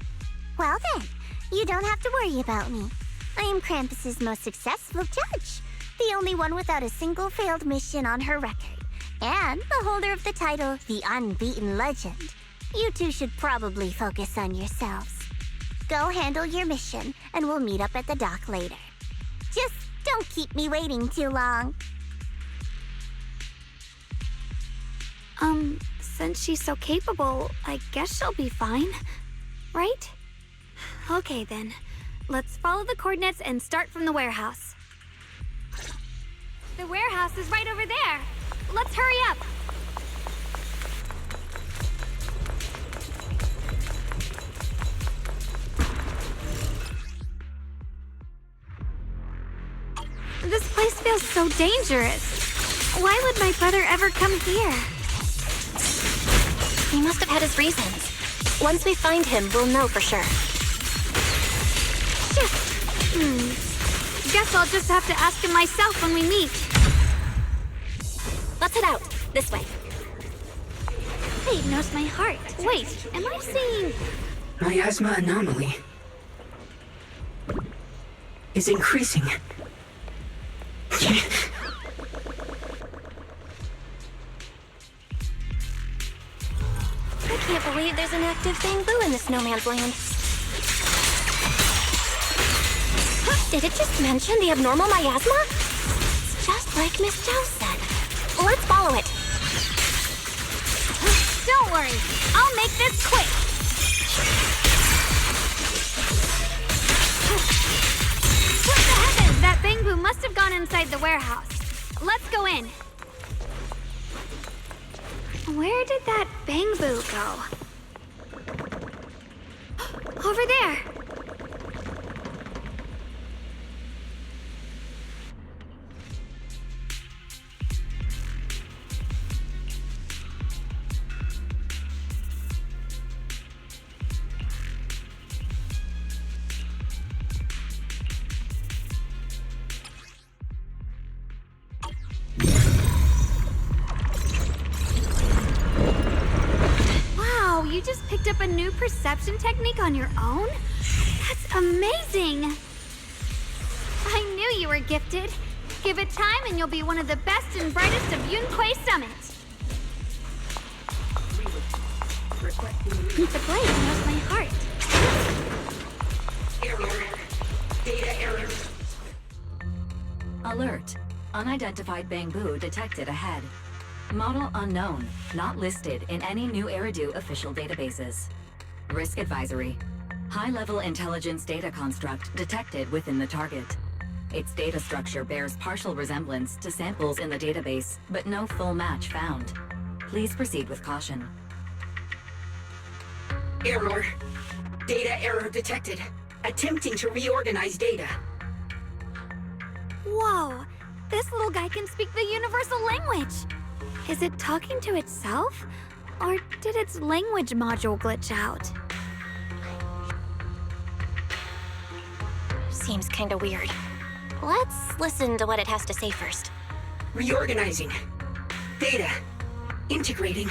Well then, you don't have to worry about me. I am Krampus's most successful judge, the only one without a single failed mission on her record, and the holder of the title, the Unbeaten Legend. You two should probably focus on yourselves. Go handle your mission, and we'll meet up at the dock later. Just don't keep me waiting too long. Since she's so capable, I guess she'll be fine, right? Okay then, let's follow the coordinates and start from the warehouse. The warehouse is right over there. Let's hurry up. This place feels so dangerous. Why would my brother ever come here? He must have had his reasons. Once we find him, we'll know for sure. Guess I'll just have to ask him myself when we meet. Let's head out. This way. Fate knows my heart. Wait, am I seeing... Miasma anomaly is increasing. I can't believe there's an active bamboo in this no man's land. Did it just mention the abnormal miasma? It's just like Miss Zhao said. Let's follow it. Don't worry, I'll make this quick. What the heavens? That bamboo must have gone inside the warehouse. Let's go in. Where did that bamboo go? Over there. You just picked up a new perception technique on your own? That's amazing! I knew you were gifted. Give it time and you'll be one of the best and brightest of Yunquay Summit. The blade knows my heart. Error. Data error. Alert. Unidentified bamboo detected ahead. Model unknown, not listed in any new Eridu official databases. Risk advisory. High-level intelligence data construct detected within the target. Its data structure bears partial resemblance to samples in the database, but no full match found. Please proceed with caution. Error. Data error detected. attempting to reorganize data. Whoa! This little guy can speak the universal language! Is it talking to itself? Or did its language module glitch out? Seems kinda weird. Let's listen to what it has to say first. Reorganizing. Data. Integrating.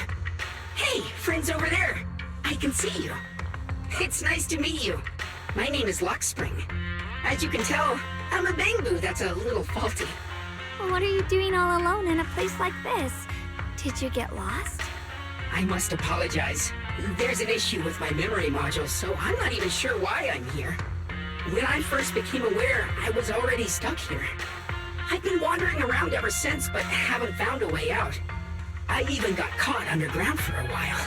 Hey, friends over there! I can see you. It's nice to meet you. My name is Lockspring. As you can tell, I'm a Bangbu that's a little faulty. What are you doing all alone in a place like this? Did you get lost? I must apologize. There's an issue with my memory module, so I'm not even sure why I'm here. When I first became aware, I was already stuck here. I've been wandering around ever since, but haven't found a way out. I even got caught underground for a while.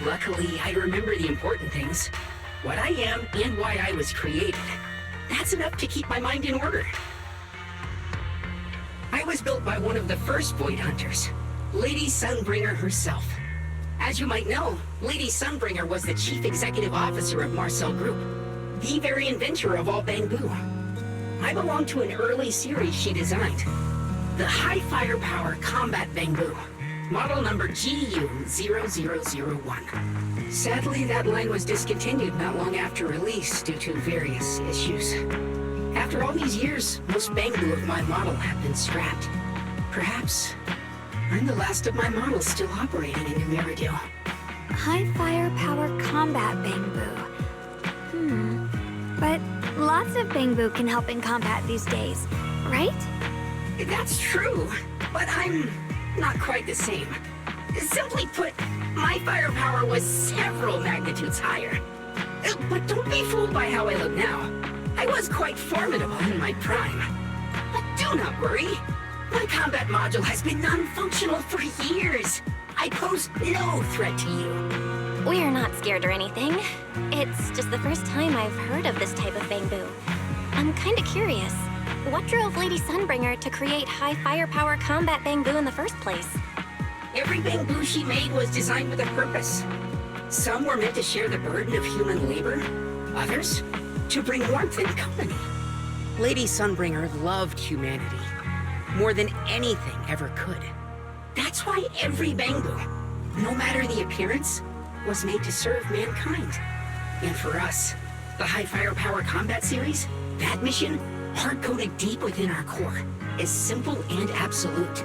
Luckily, I remember the important things. What I am and why I was created. That's enough to keep my mind in order. I was built by one of the first Void Hunters, Lady Sunbringer herself. As you might know, Lady Sunbringer was the chief executive officer of Marcel Group, the very inventor of all Bangbu. I belong to an early series she designed, the High Firepower Combat Bangbu, model number GU0001. Sadly, that line was discontinued not long after release due to various issues. After all these years, most Bangbu of my model have been scrapped. Perhaps I'm the last of my models still operating in New Eridu. High firepower combat Bangbu. But lots of Bangbu can help in combat these days, right? That's true, but I'm not quite the same. Simply put, my firepower was several magnitudes higher. But don't be fooled by how I look now. I was quite formidable in my prime. But do not worry. My combat module has been non-functional for years. I pose no threat to you. We're not scared or anything. It's just the first time I've heard of this type of Bangbu. I'm kinda curious. What drove Lady Sunbringer to create high firepower combat Bangbu in the first place? Every Bangbu she made was designed with a purpose. Some were meant to share the burden of human labor. Others, to bring warmth and company. Lady Sunbringer loved humanity more than anything ever could. That's why every Bangbu, no matter the appearance, was made to serve mankind. And for us, the High Firepower Combat Series, that mission, hard-coded deep within our core, is simple and absolute.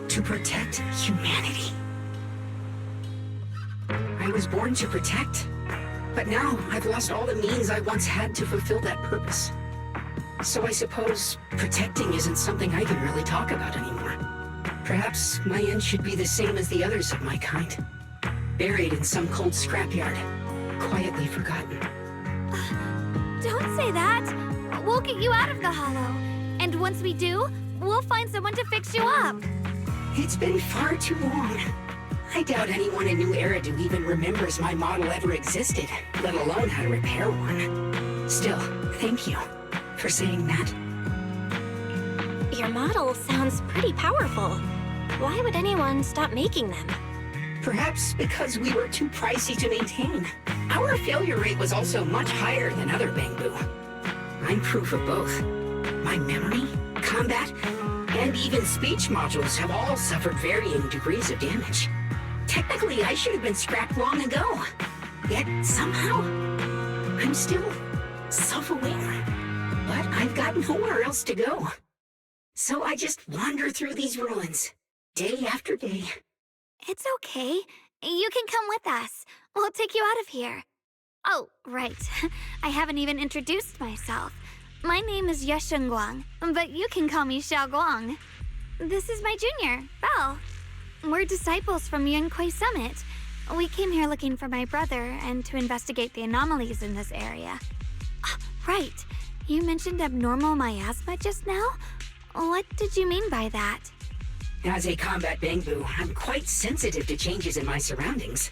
To protect humanity. I was born to protect, but now I've lost all the means I once had to fulfill that purpose. So I suppose protecting isn't something I can really talk about anymore. Perhaps my end should be the same as the others of my kind. Buried in some cold scrapyard, quietly forgotten. Don't say that! We'll get you out of the hollow. And once we do, we'll find someone to fix you up. It's been far too long. I doubt anyone in New Eridu even remembers my model ever existed, let alone how to repair one. Still, thank you for saying that. Your model sounds pretty powerful. Why would anyone stop making them? Perhaps because we were too pricey to maintain. Our failure rate was also much higher than other Bangbu. I'm proof of both. My memory, combat, and even speech modules have all suffered varying degrees of damage. Technically, I should have been scrapped long ago. Yet, somehow, I'm still self-aware. But I've got nowhere else to go. So I just wander through these ruins, day after day. It's okay. You can come with us. We'll take you out of here. Oh, right. I haven't even introduced myself. My name is Yesheng Guang, but you can call me Xiao Guang. This is my junior, Belle. We're disciples from Yunquei Summit. We came here looking for my brother and to investigate the anomalies in this area. Right. You mentioned abnormal miasma just now? What did you mean by that? As a combat Bangbu, I'm quite sensitive to changes in my surroundings.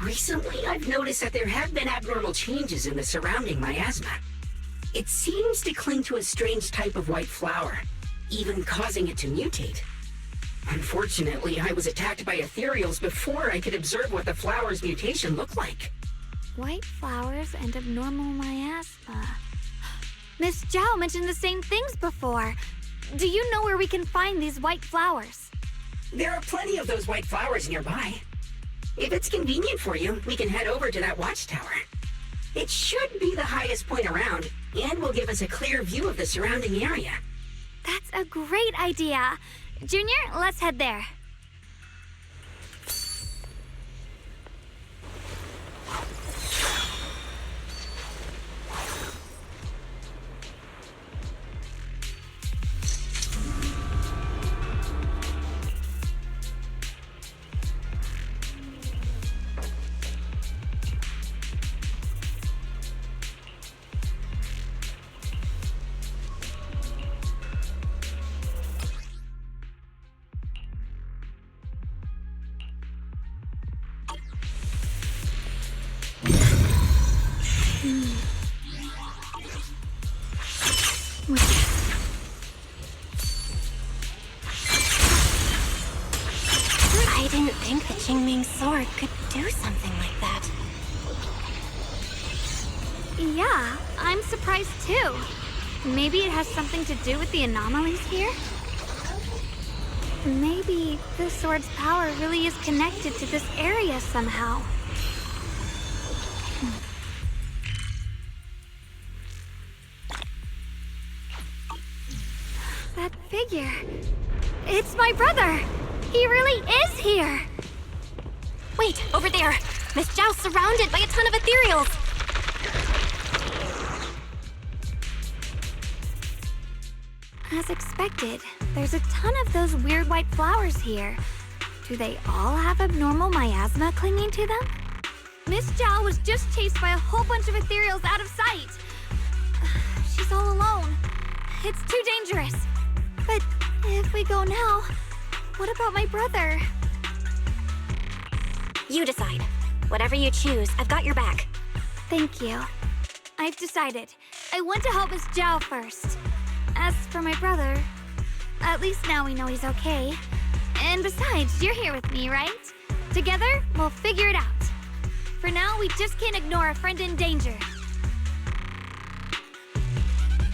Recently, I've noticed that there have been abnormal changes in the surrounding miasma. It seems to cling to a strange type of white flower, even causing it to mutate. Unfortunately, I was attacked by ethereals before I could observe what the flower's mutation looked like. White flowers and abnormal miasma. Miss Zhao mentioned the same things before. Do you know where we can find these white flowers? There are plenty of those white flowers nearby. If it's convenient for you, we can head over to that watchtower. It should be the highest point around, and will give us a clear view of the surrounding area. That's a great idea. Junior, let's head there. I didn't think the Qingming's sword could do something like that. Yeah, I'm surprised too. Maybe it has something to do with the anomalies here? Maybe the sword's power really is connected to this area somehow. That figure. It's my brother! He really is here! Wait, over there! Miss Zhao's surrounded by a ton of ethereals! As expected, there's a ton of those weird white flowers here. Do they all have abnormal miasma clinging to them? Miss Zhao was just chased by a whole bunch of ethereals out of sight. She's all alone. It's too dangerous. But if we go now, what about my brother? You decide. Whatever you choose, I've got your back. Thank you. I've decided. I want to help Miss Zhao first. As for my brother, at least now we know he's okay. And besides, you're here with me, right? Together, we'll figure it out. For now, we just can't ignore a friend in danger.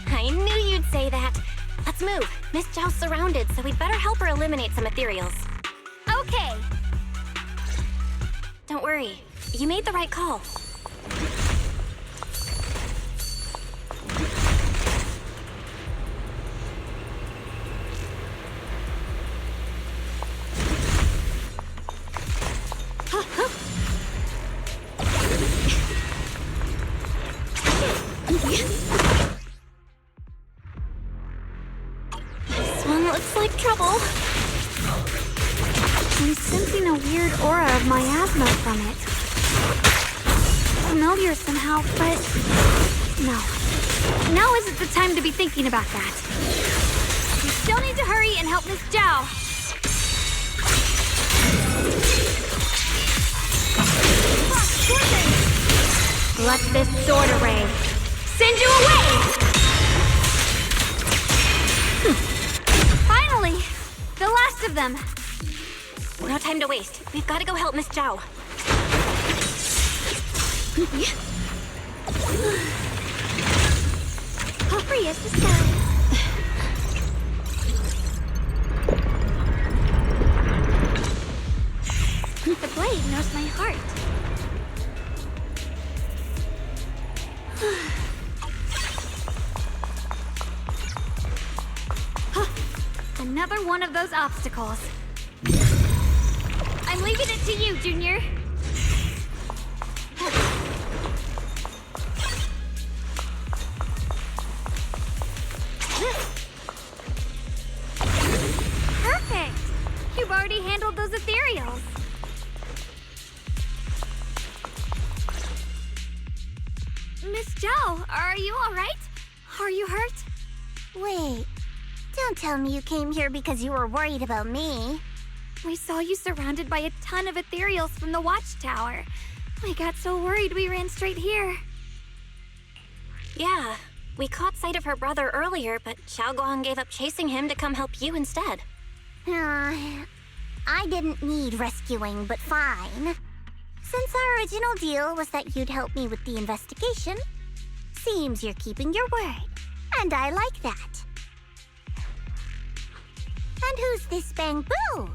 I knew you'd say that. Let's move. Miss Zhao's surrounded, so we'd better help her eliminate some ethereals. Okay. Don't worry. You made the right call. This one looks like trouble. I'm sensing a weird aura of miasma from it. Familiar somehow, but no. Now isn't the time to be thinking about that. We still need to hurry and help Miss Zhao. Let this sword array send you away! Finally! The last of them! No time to waste. We've got to go help Miss Zhao. How free is the sky? The blade knows my heart. Another one of those obstacles. I'm leaving it to you, Junior. Perfect! You've already handled those ethereals. Miss Zhao, are you all right? Are you hurt? Wait, don't tell me you came here because you were worried about me. We saw you surrounded by a ton of ethereals from the watchtower. I got so worried we ran straight here. Yeah, we caught sight of her brother earlier, but Xiaoguang gave up chasing him to come help you instead. I didn't need rescuing, but fine. Since our original deal was that you'd help me with the investigation, seems you're keeping your word, and I like that. And who's this Bamboo?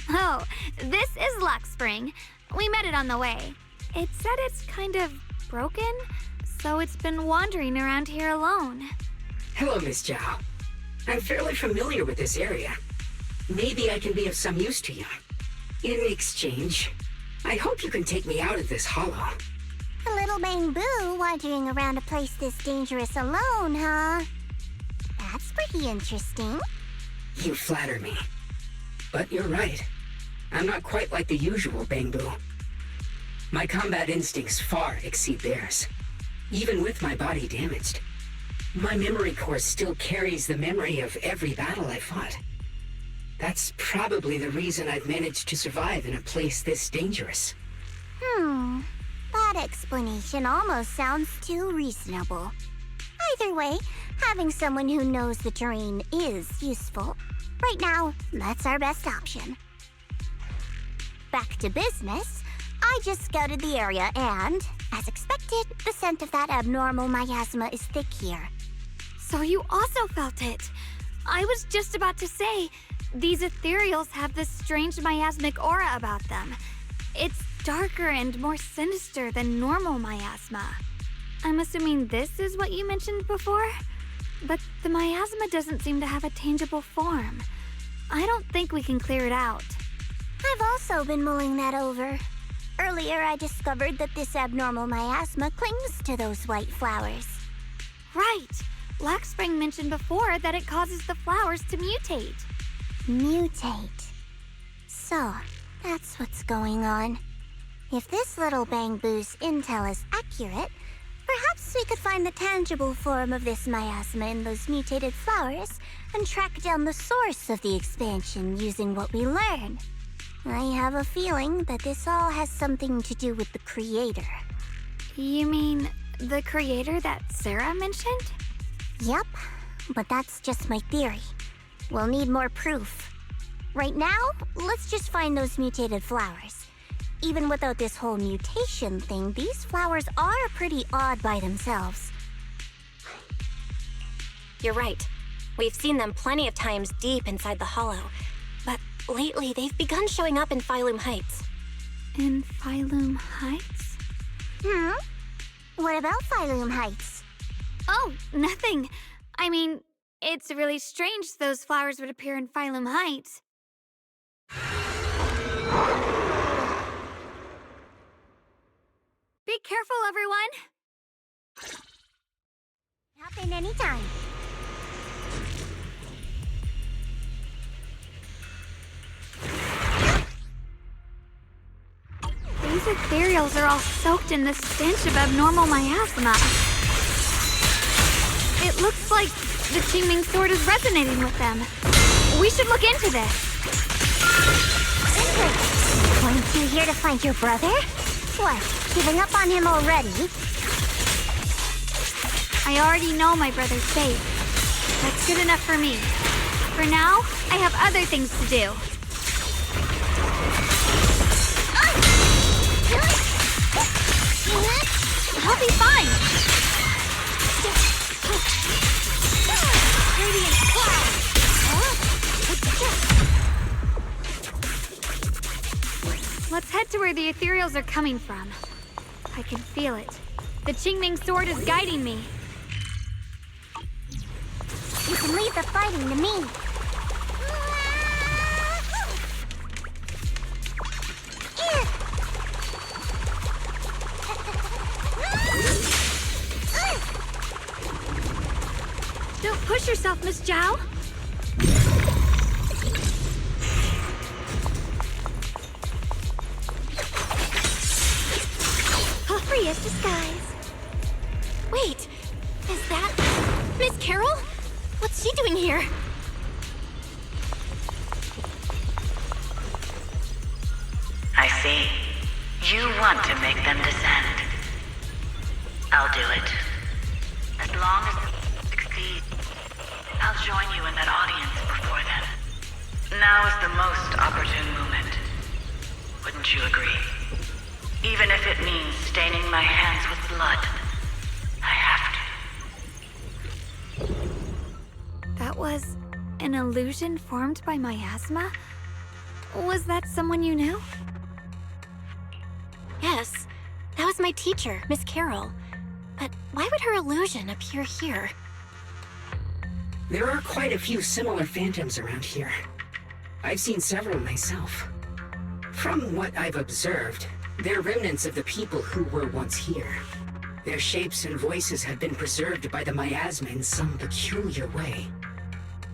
Oh, this is Luxspring. We met it on the way. It said it's kind of broken, so it's been wandering around here alone. Hello, Miss Zhao. I'm fairly familiar with this area. Maybe I can be of some use to you. In exchange, I hope you can take me out of this hollow. A little Bamboo wandering around a place this dangerous alone, huh? That's pretty interesting. You flatter me. But you're right. I'm not quite like the usual Bamboo. My combat instincts far exceed theirs. Even with my body damaged, my memory core still carries the memory of every battle I fought. That's probably the reason I've managed to survive in a place this dangerous. That explanation almost sounds too reasonable. Either way, having someone who knows the terrain is useful. Right now, that's our best option. Back to business, I just scouted the area and, as expected, the scent of that abnormal miasma is thick here. So you also felt it. I was just about to say, these ethereals have this strange miasmic aura about them. It's darker and more sinister than normal miasma. I'm assuming this is what you mentioned before? But the miasma doesn't seem to have a tangible form. I don't think we can clear it out. I've also been mulling that over. Earlier, I discovered that this abnormal miasma clings to those white flowers. Right. Luxspring mentioned before that it causes the flowers to mutate. Mutate. So, that's what's going on. If this little Bamboo's intel is accurate, perhaps we could find the tangible form of this miasma in those mutated flowers and track down the source of the expansion using what we learn. I have a feeling that this all has something to do with the creator. You mean the creator that Sarah mentioned? Yep, but that's just my theory. We'll need more proof. Right now, let's just find those mutated flowers. Even without this whole mutation thing, these flowers are pretty odd by themselves. You're right. We've seen them plenty of times deep inside the hollow. But lately, they've begun showing up in Phylum Heights. In Phylum Heights? What about Phylum Heights? Oh, nothing. I mean, it's really strange those flowers would appear in Phylum Heights. Be careful, everyone! Happen anytime. These ethereals are all soaked in the stench of abnormal miasma. It looks like the Qingming sword is resonating with them. We should look into this. Weren't you here to find your brother? What, giving up on him already? I already know my brother's safe. That's good enough for me. For now, I have other things to do. I'll be fine. Radiant cloud. Let's head to where the ethereals are coming from. I can feel it. The Qingming sword is guiding me. You can leave the fighting to me. Don't push yourself, Miss Zhao. Free as disguise. Wait, is that Miss Carol? What's she doing here? I see. You want to make them descend. I'll do it. As long as they succeed, I'll join you in that audience before then. Now is the most opportune moment. Wouldn't you agree? Even if it means staining my hands with blood. I have to. That was an illusion formed by miasma? Was that someone you knew? Yes, that was my teacher, Miss Carroll. But why would her illusion appear here? There are quite a few similar phantoms around here. I've seen several myself. From what I've observed, they're remnants of the people who were once here. Their shapes and voices have been preserved by the miasma in some peculiar way,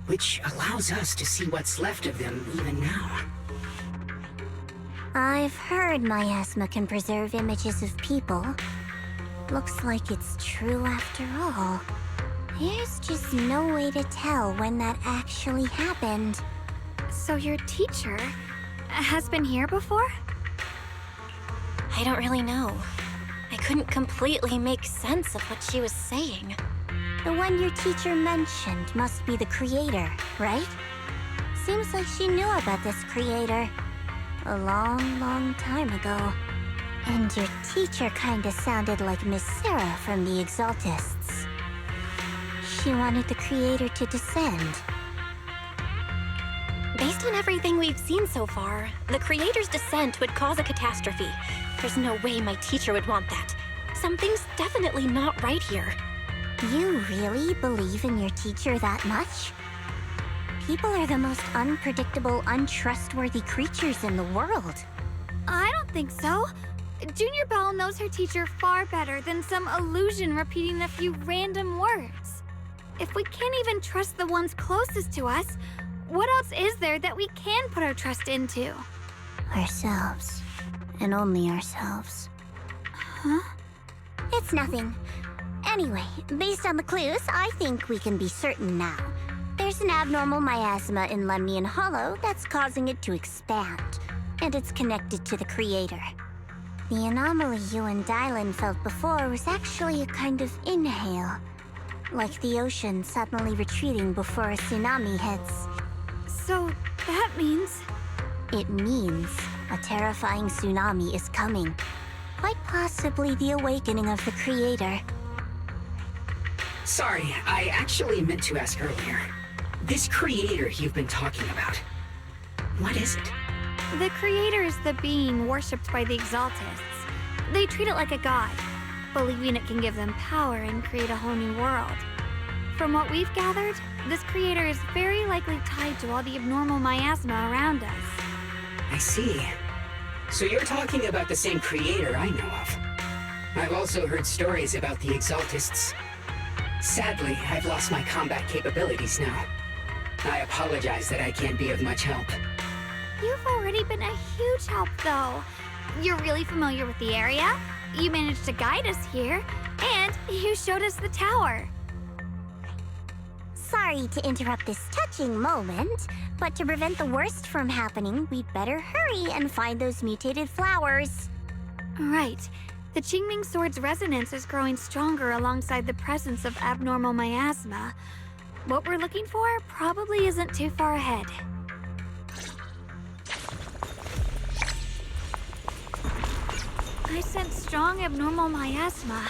which allows us to see what's left of them even now. I've heard miasma can preserve images of people. Looks like it's true after all. There's just no way to tell when that actually happened. So your teacher has been here before? I don't really know. I couldn't completely make sense of what she was saying. The one your teacher mentioned must be the creator, right? Seems like she knew about this creator a long, long time ago. And your teacher kinda sounded like Miss Sarah from the Exaltists. She wanted the creator to descend. Based on everything we've seen so far, the creator's descent would cause a catastrophe. There's no way my teacher would want that. Something's definitely not right here. You really believe in your teacher that much? People are the most unpredictable, untrustworthy creatures in the world. I don't think so. Junior Belle knows her teacher far better than some illusion repeating a few random words. If we can't even trust the ones closest to us, what else is there that we can put our trust into? Ourselves. And only ourselves. Huh? It's nothing. Anyway, based on the clues, I think we can be certain now. There's an abnormal miasma in Lemnian Hollow that's causing it to expand, and it's connected to the creator. The anomaly you and Dylan felt before was actually a kind of inhale, like the ocean suddenly retreating before a tsunami hits. So that means... It means a terrifying tsunami is coming. Quite possibly the awakening of the creator. Sorry, I actually meant to ask earlier. This creator you've been talking about, what is it? The creator is the being worshipped by the Exaltists. They treat it like a god, believing it can give them power and create a whole new world. From what we've gathered, this creator is very likely tied to all the abnormal miasma around us. I see. So you're talking about the same creator I know of. I've also heard stories about the Exaltists. Sadly, I've lost my combat capabilities now. I apologize that I can't be of much help. You've already been a huge help, though. You're really familiar with the area, you managed to guide us here, and you showed us the tower. Sorry to interrupt this touching moment, but to prevent the worst from happening, we'd better hurry and find those mutated flowers. Right. The Qingming Sword's resonance is growing stronger alongside the presence of abnormal miasma. What we're looking for probably isn't too far ahead. I sense strong abnormal miasma.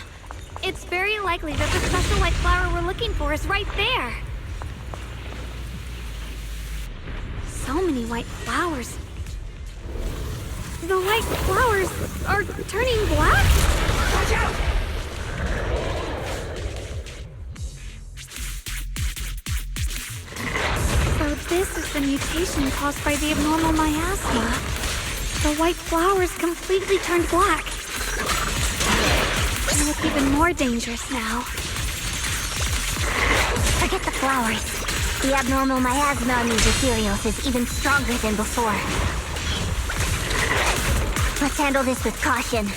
It's very likely that the special white flower we're looking for is right there. So many white flowers. The white flowers are turning black? Watch out! So this is the mutation caused by the abnormal miasma. The white flowers completely turned black. They look even more dangerous now. Forget the flowers. The abnormal miasma on these ethereals is even stronger than before. Let's handle this with caution.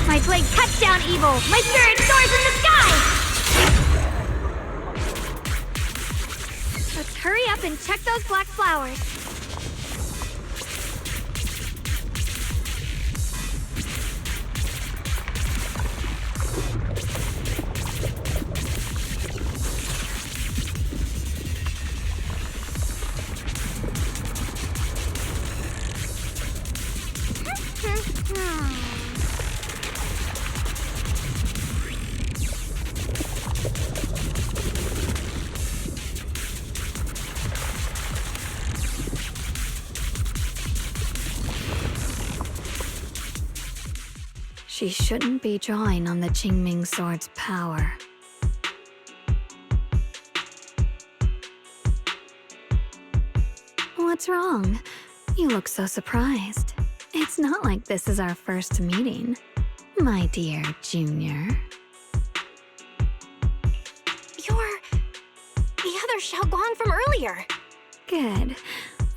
My blade cuts down evil! My spirit soars in the sky! hurry up and check those black flowers. She shouldn't be drawing on the Qingming sword's power. What's wrong? You look so surprised. It's not like this is our first meeting, my dear Junior. You're the other Xiaoguang from earlier. Good.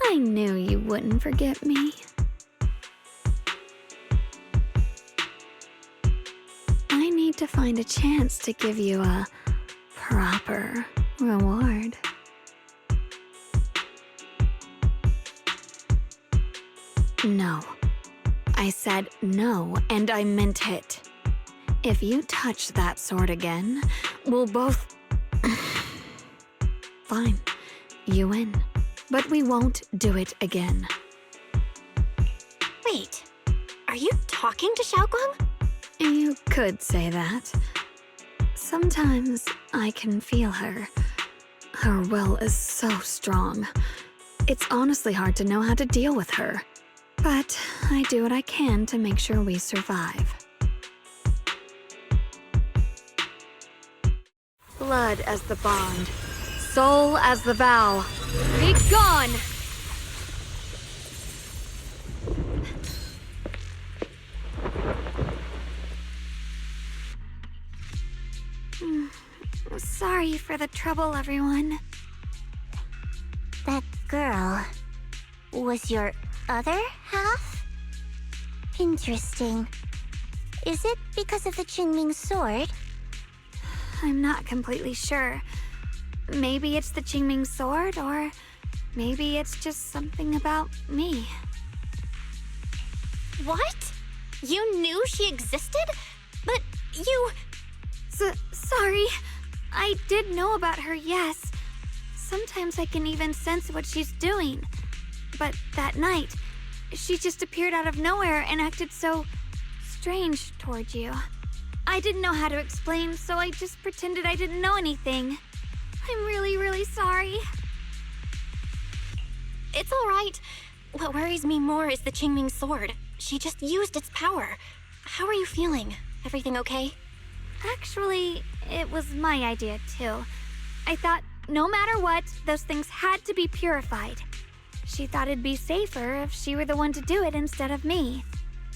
I knew you wouldn't forget me. I need to find a chance to give you a proper reward. No. I said no, and I meant it. If you touch that sword again, we'll both... Fine. You win. But we won't do it again. Wait, are you talking to Xiaoguang? You could say that. Sometimes I can feel her. Her will is so strong. It's honestly hard to know how to deal with her. But I do what I can to make sure we survive. Blood as the bond. Soul as the vow. Be gone! Sorry for the trouble, everyone. That girl was your other half? Interesting. Is it because of the Qingming sword? I'm not completely sure. Maybe it's the Qingming sword, or maybe it's just something about me. What? You knew she existed? But you... Sorry. I did know about her, yes. Sometimes I can even sense what she's doing. But that night, she just appeared out of nowhere and acted so strange towards you. I didn't know how to explain, so I just pretended I didn't know anything. I'm really, really sorry. It's all right. What worries me more is the Qingming sword. She just used its power. How are you feeling? Everything okay? Actually, it was my idea too. I thought no matter what, those things had to be purified. She thought it'd be safer if she were the one to do it instead of me.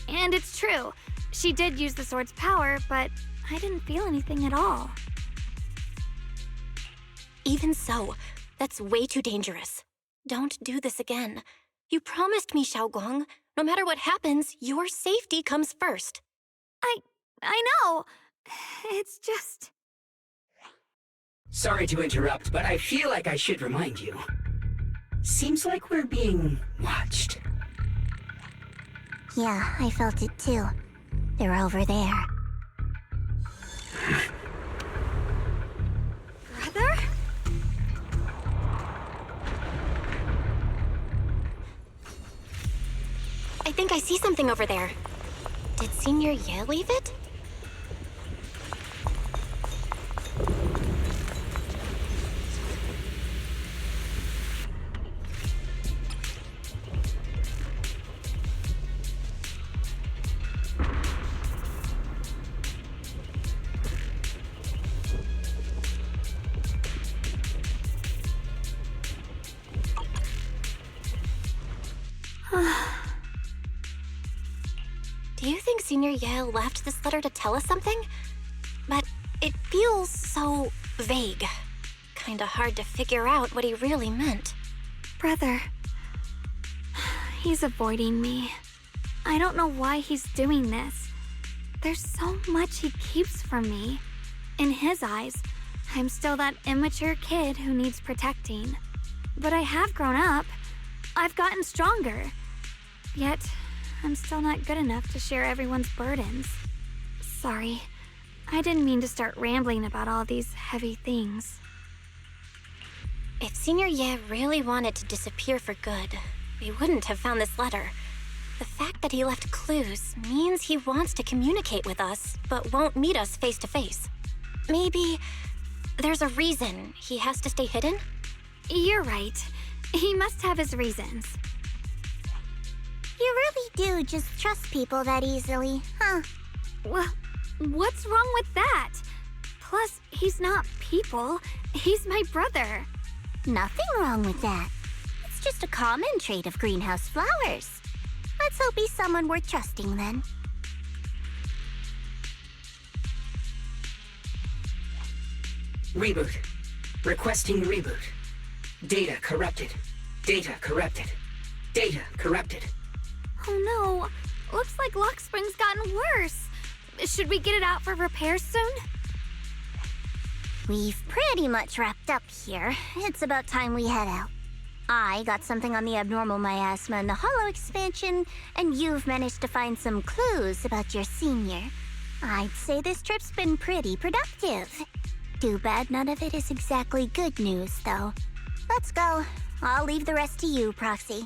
And it's true. She did use the sword's power, but I didn't feel anything at all. Even so, that's way too dangerous. Don't do this again. You promised me, Xiaoguang. No matter what happens, your safety comes first. I know. It's just... Sorry to interrupt, but I feel like I should remind you. Seems like we're being watched. Yeah, I felt it too. They're over there. Brother? I think I see something over there. Did Senior Ye leave it? Do you think Senior Ye left this letter to tell us something? But it feels so vague. Kinda hard to figure out what he really meant. Brother. He's avoiding me. I don't know why he's doing this. There's so much he keeps from me. In his eyes, I'm still that immature kid who needs protecting. But I have grown up. I've gotten stronger. Yet, I'm still not good enough to share everyone's burdens. Sorry. I didn't mean to start rambling about all these heavy things. If Senior Ye really wanted to disappear for good, we wouldn't have found this letter. The fact that he left clues means he wants to communicate with us, but won't meet us face to face. Maybe there's a reason he has to stay hidden? You're right. He must have his reasons. You really do just trust people that easily, huh? Well, what's wrong with that? Plus, he's not people. He's my brother. Nothing wrong with that. It's just a common trait of greenhouse flowers. Let's hope he's someone worth trusting then. Reboot. Requesting reboot. Data corrupted. Data corrupted. Data corrupted. Oh no. Looks like Lock Spring's gotten worse. Should we get it out for repairs soon? We've pretty much wrapped up here. It's about time we head out. I got something on the abnormal miasma and the hollow expansion, and you've managed to find some clues about your senior. I'd say this trip's been pretty productive. Too bad none of it is exactly good news, though. Let's go. I'll leave the rest to you, Proxy.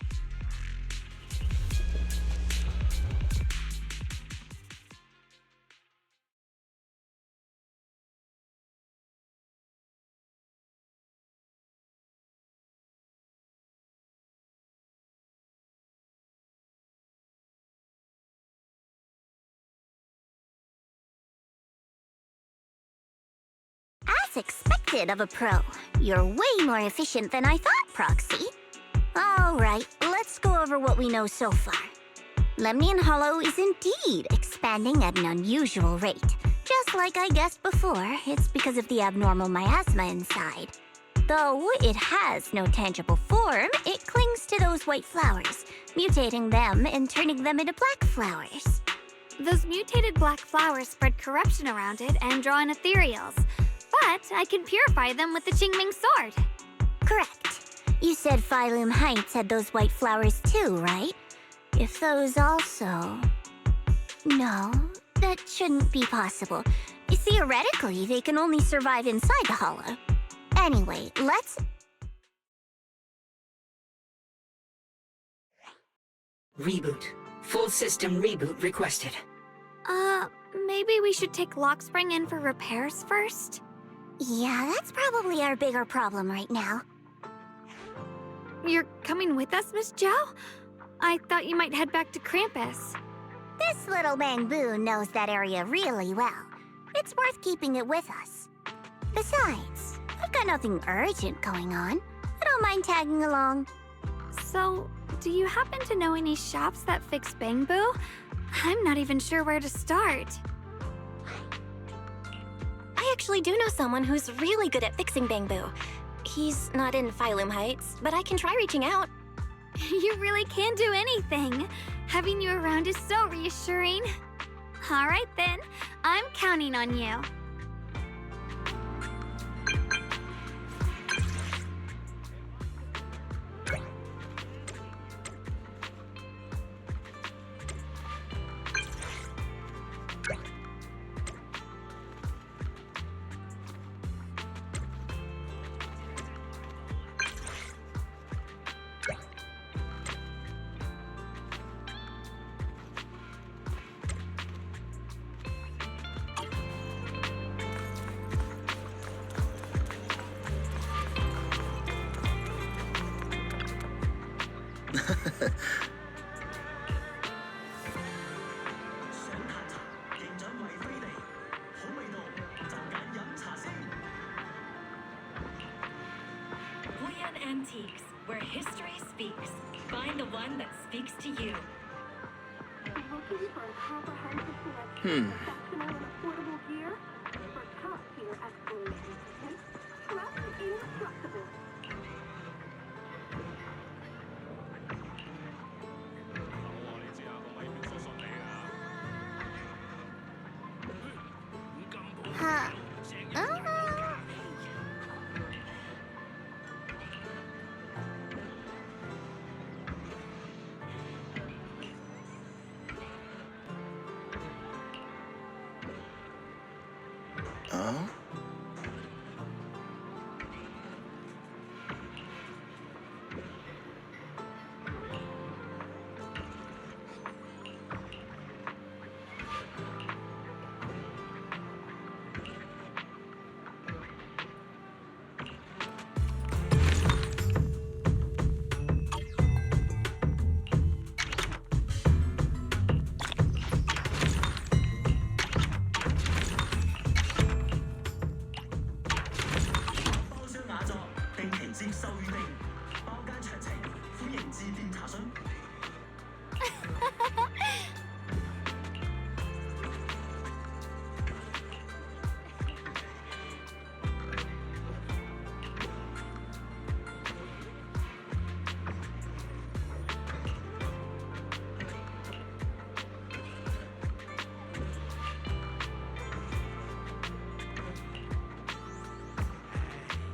As expected of a pro, you're way more efficient than I thought, Proxy. Alright, let's go over what we know so far. Lemnian Hollow is indeed expanding at an unusual rate. Just like I guessed before, it's because of the abnormal miasma inside. Though it has no tangible form, it clings to those white flowers, mutating them and turning them into black flowers. Those mutated black flowers spread corruption around it and draw in ethereals. But I can purify them with the Qingming sword. Correct. You said Phylum Heights had those white flowers too, right? If those also... No, that shouldn't be possible. Theoretically, they can only survive inside the hollow. Anyway, let's... Reboot. Full system reboot requested. Maybe we should take Lock Spring in for repairs first? Yeah, that's probably our bigger problem right now. You're coming with us, Miss Zhao? I thought you might head back to Krampus. This little bamboo knows that area really well. It's worth keeping it with us. Besides, I've got nothing urgent going on. I don't mind tagging along. So, do you happen to know any shops that fix bamboo? I'm not even sure where to start. I actually do know someone who's really good at fixing bamboo. He's not in Phylum Heights, but I can try reaching out. You really can do anything. Having you around is so reassuring. All right then, I'm counting on you. Antiques, where history speaks. Find the one that speaks to you. Looking for a comprehensive selection of exceptional and affordable gear? For top-tier exploration tickets, trust indestructible. Huh?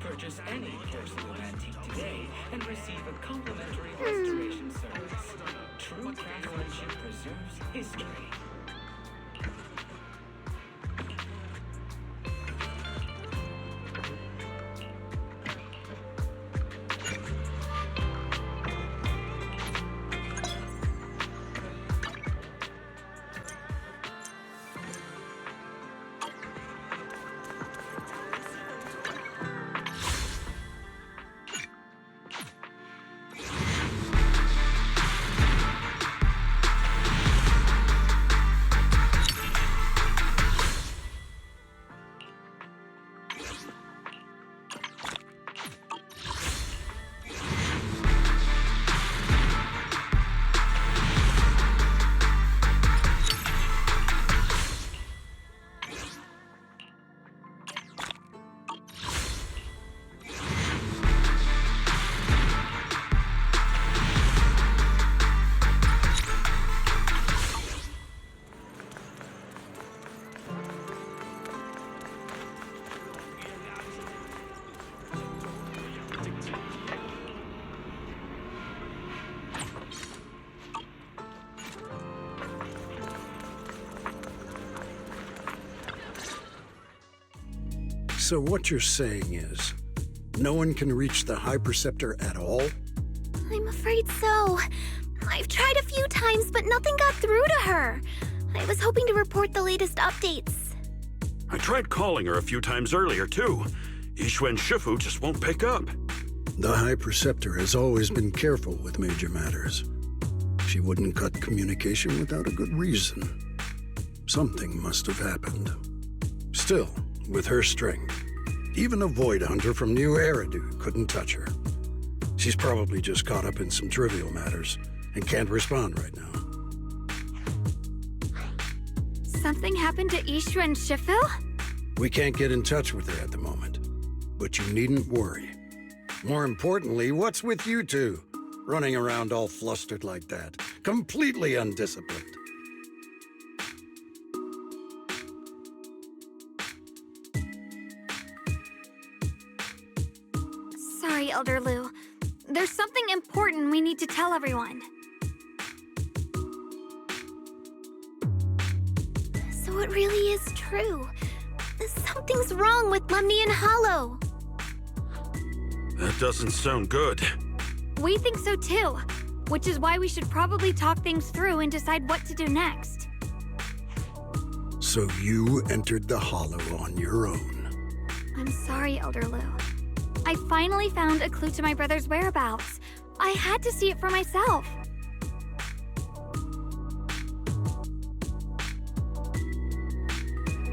Purchase any porcelain antique today and receive a complimentary restoration service. True craftsmanship preserves history. So what you're saying is, no one can reach the High Preceptor at all? I'm afraid so. I've tried a few times, but nothing got through to her. I was hoping to report the latest updates. I tried calling her a few times earlier, too. Yixuan Shifu just won't pick up. The High Preceptor has always been careful with major matters. She wouldn't cut communication without a good reason. Something must have happened. Still, with her strength, even a Void Hunter from New Eridu couldn't touch her. She's probably just caught up in some trivial matters and can't respond right now. Something happened to Yixuan Shifu? We can't get in touch with her at the moment, but you needn't worry. More importantly, what's with you two? Running around all flustered like that, completely undisciplined. Sorry, Elder Lu. There's something important we need to tell everyone. So it really is true. Something's wrong with Lemnian Hollow. That doesn't sound good. We think so too, which is why we should probably talk things through and decide what to do next. So you entered the Hollow on your own. I'm sorry, Elder Lu. I finally found a clue to my brother's whereabouts. I had to see it for myself.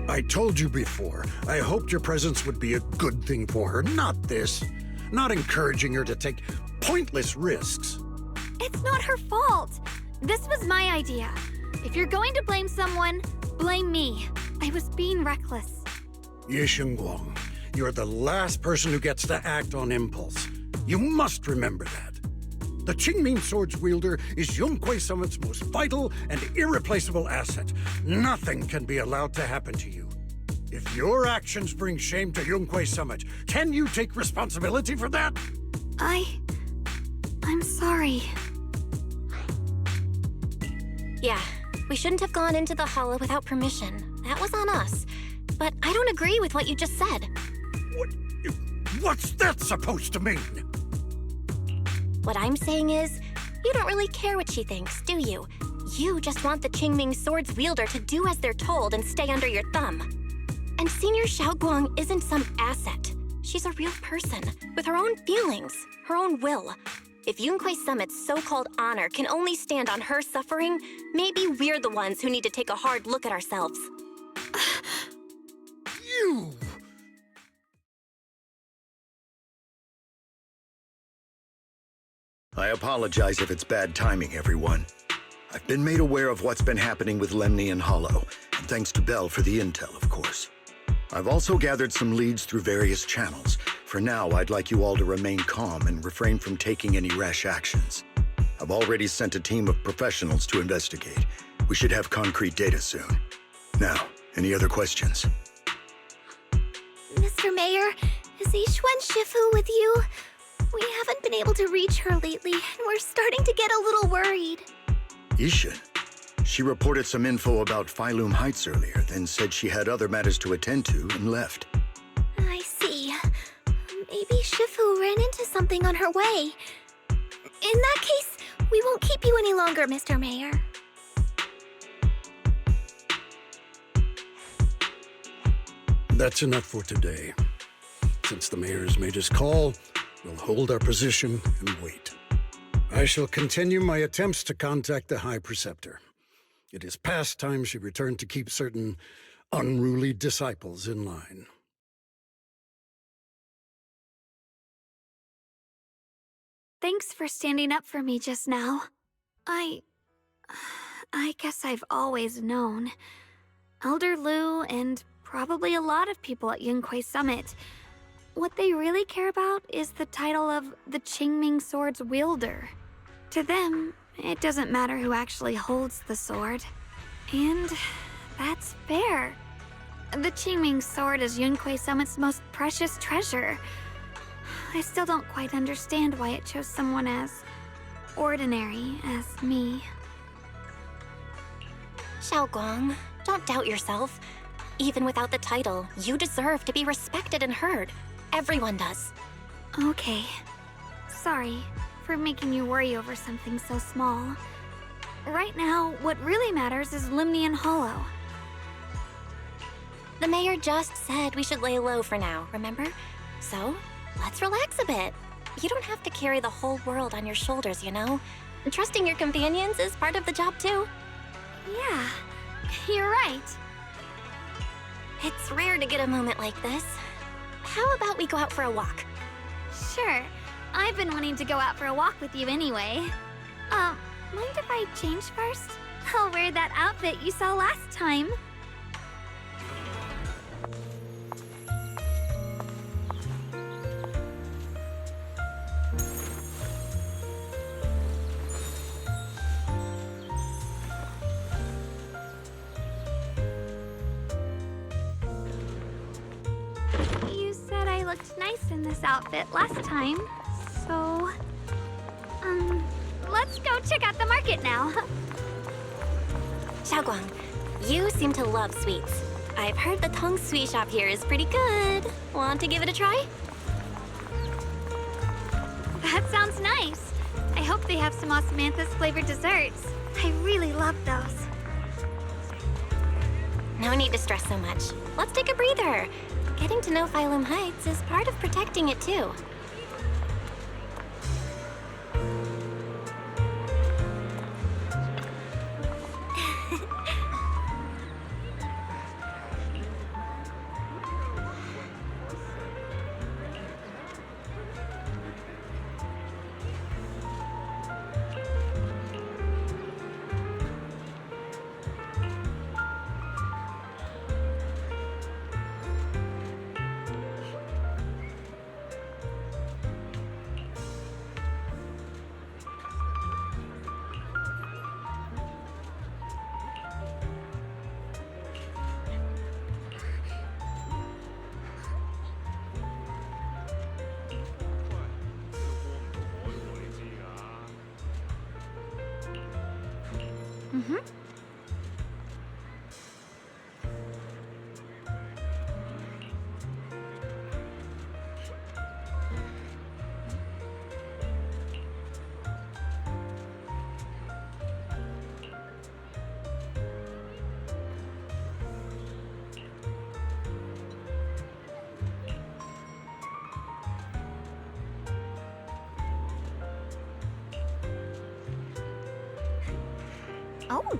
I told you before, I hoped your presence would be a good thing for her, not this. Not encouraging her to take pointless risks. It's not her fault. This was my idea. If you're going to blame someone, blame me. I was being reckless. Yixuan Guang, you're the last person who gets to act on impulse. You must remember that. The Qingming Sword's wielder is Yunquei Summit's most vital and irreplaceable asset. Nothing can be allowed to happen to you. If your actions bring shame to Yunquei Summit, can you take responsibility for that? I'm sorry. Yeah, we shouldn't have gone into the Hollow without permission. That was on us. but I don't agree with what you just said. What's that supposed to mean? What I'm saying is, you don't really care what she thinks, do you? You just want the Qingming Sword's wielder to do as they're told and stay under your thumb. And Senior Xiaoguang isn't some asset. She's a real person, with her own feelings, her own will. If Yunquei Summit's so-called honor can only stand on her suffering, maybe we're the ones who need to take a hard look at ourselves. You! I apologize if it's bad timing, everyone. I've been made aware of what's been happening with Lemnian Hollow, and thanks to Bell for the intel, of course. I've also gathered some leads through various channels. For now, I'd like you all to remain calm and refrain from taking any rash actions. I've already sent a team of professionals to investigate. We should have concrete data soon. Now, any other questions? Mr. Mayor, is Yixuan Shifu with you? We haven't been able to reach her lately, and we're starting to get a little worried. Yixuan? She reported some info about Phylum Heights earlier, then said she had other matters to attend to and left. I see. Maybe Shifu ran into something on her way. In that case, we won't keep you any longer, Mr. Mayor. That's enough for today. Since the mayor's made his call, we'll hold our position and wait. I shall continue my attempts to contact the High Preceptor. It is past time she returned to keep certain unruly disciples in line. Thanks for standing up for me just now. I guess I've always known. Elder Lu and probably a lot of people at Yunquei Summit, what they really care about is the title of the Qingming Sword's wielder. To them, it doesn't matter who actually holds the sword. And that's fair. The Qingming Sword is Yunquei Summit's most precious treasure. I still don't quite understand why it chose someone as ordinary as me. Xiaoguang, don't doubt yourself. Even without the title, you deserve to be respected and heard. Everyone does. Okay. Sorry for making you worry over something so small. Right now, what really matters is Lemnian Hollow. The mayor just said we should lay low for now, remember? So, let's relax a bit. You don't have to carry the whole world on your shoulders, you know? Trusting your companions is part of the job too. Yeah, you're right. It's rare to get a moment like this. How about we go out for a walk? Sure. I've been wanting to go out for a walk with you anyway. Mind if I change first? I'll wear that outfit you saw last time. You said I looked nice in this outfit last time, so... let's go check out the market now. Xiaoguang, you seem to love sweets. I've heard the Tong Sweet shop here is pretty good. Want to give it a try? That sounds nice. I hope they have some osmanthus flavored desserts. I really love those. No need to stress so much. Let's take a breather. Getting to know Phylum Heights is part of protecting it too. Oh.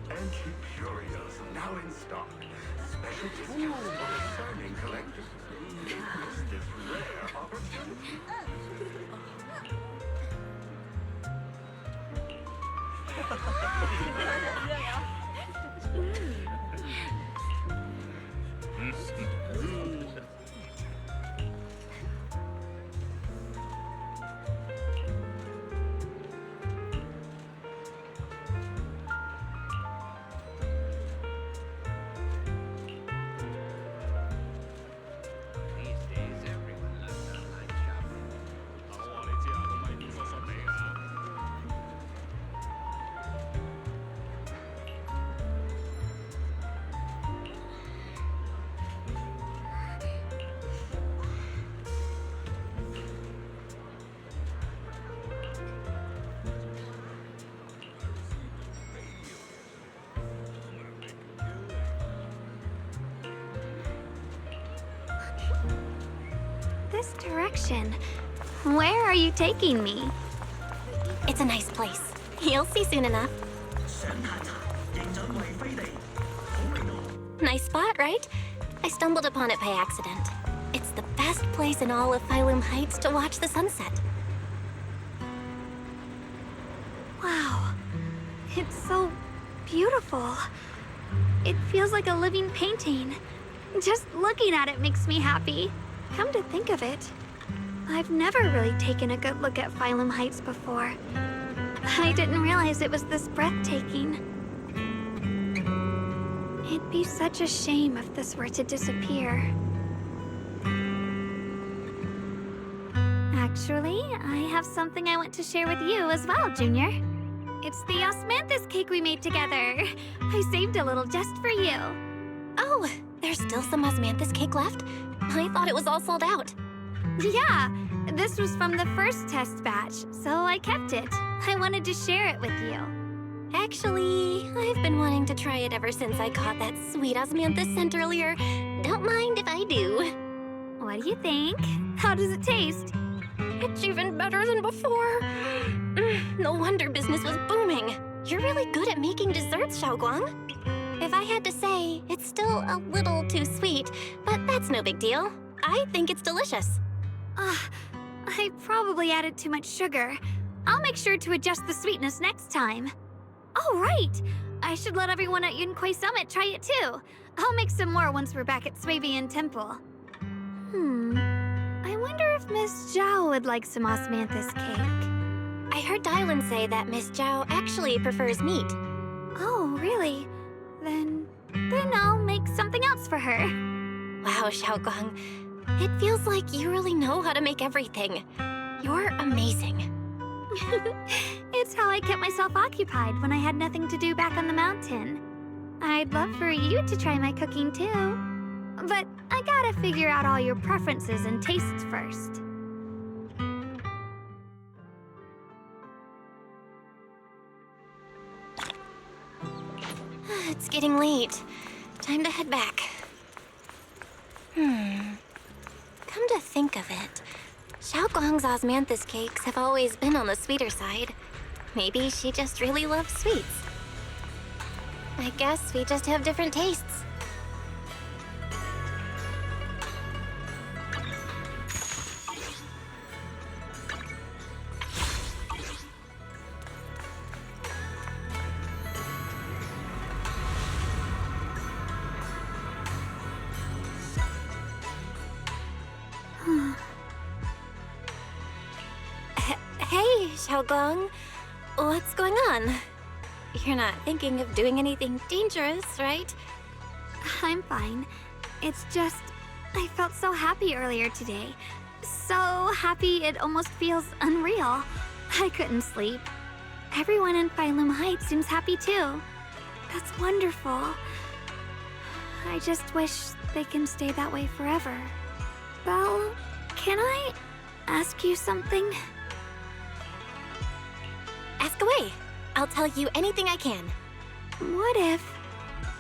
Anti-Purios now in stock. Special discounts on discerning collectors. Witness this rare opportunity. This direction. Where are you taking me? It's a nice place. You'll see soon enough. Nice spot, right? I stumbled upon it by accident. It's the best place in all of Phylum Heights to watch the sunset. Wow. It's so beautiful. It feels like a living painting. Just looking at it makes me happy. Come to think of it, I've never really taken a good look at Phylum Heights before. I didn't realize it was this breathtaking. It'd be such a shame if this were to disappear. Actually, I have something I want to share with you as well, Junior. It's the osmanthus cake we made together. I saved a little just for you. Oh, there's still some osmanthus cake left? I thought it was all sold out. Yeah, this was from the first test batch, so I kept it. I wanted to share it with you. Actually, I've been wanting to try it ever since I caught that sweet osmanthus scent earlier. Don't mind if I do. What do you think? How does it taste? It's even better than before. No wonder business was booming. You're really good at making desserts, Xiaoguang. If I had to say, it's still a little too sweet, but that's no big deal. I think it's delicious. I probably added too much sugar. I'll make sure to adjust the sweetness next time. Oh, right! I should let everyone at Yunquay Summit try it too. I'll make some more once we're back at Swabian Temple. I wonder if Miss Zhao would like some osmanthus cake. I heard Dylan say that Miss Zhao actually prefers meat. Oh, really? Then I'll make something else for her. Wow, Xiaoguang. It feels like you really know how to make everything. You're amazing. It's how I kept myself occupied when I had nothing to do back on the mountain. I'd love for you to try my cooking too. But I gotta figure out all your preferences and tastes first. It's getting late. Time to head back. Come to think of it, Xiaoguang's osmanthus cakes have always been on the sweeter side. Maybe she just really loves sweets. I guess we just have different tastes. Hey, Xiaoguang. What's going on? You're not thinking of doing anything dangerous, right? I'm fine. It's just, I felt so happy earlier today. So happy it almost feels unreal. I couldn't sleep. Everyone in Phylum Heights seems happy too. That's wonderful. I just wish they can stay that way forever. Belle, can I ask you something? Ask away. I'll tell you anything I can. What if...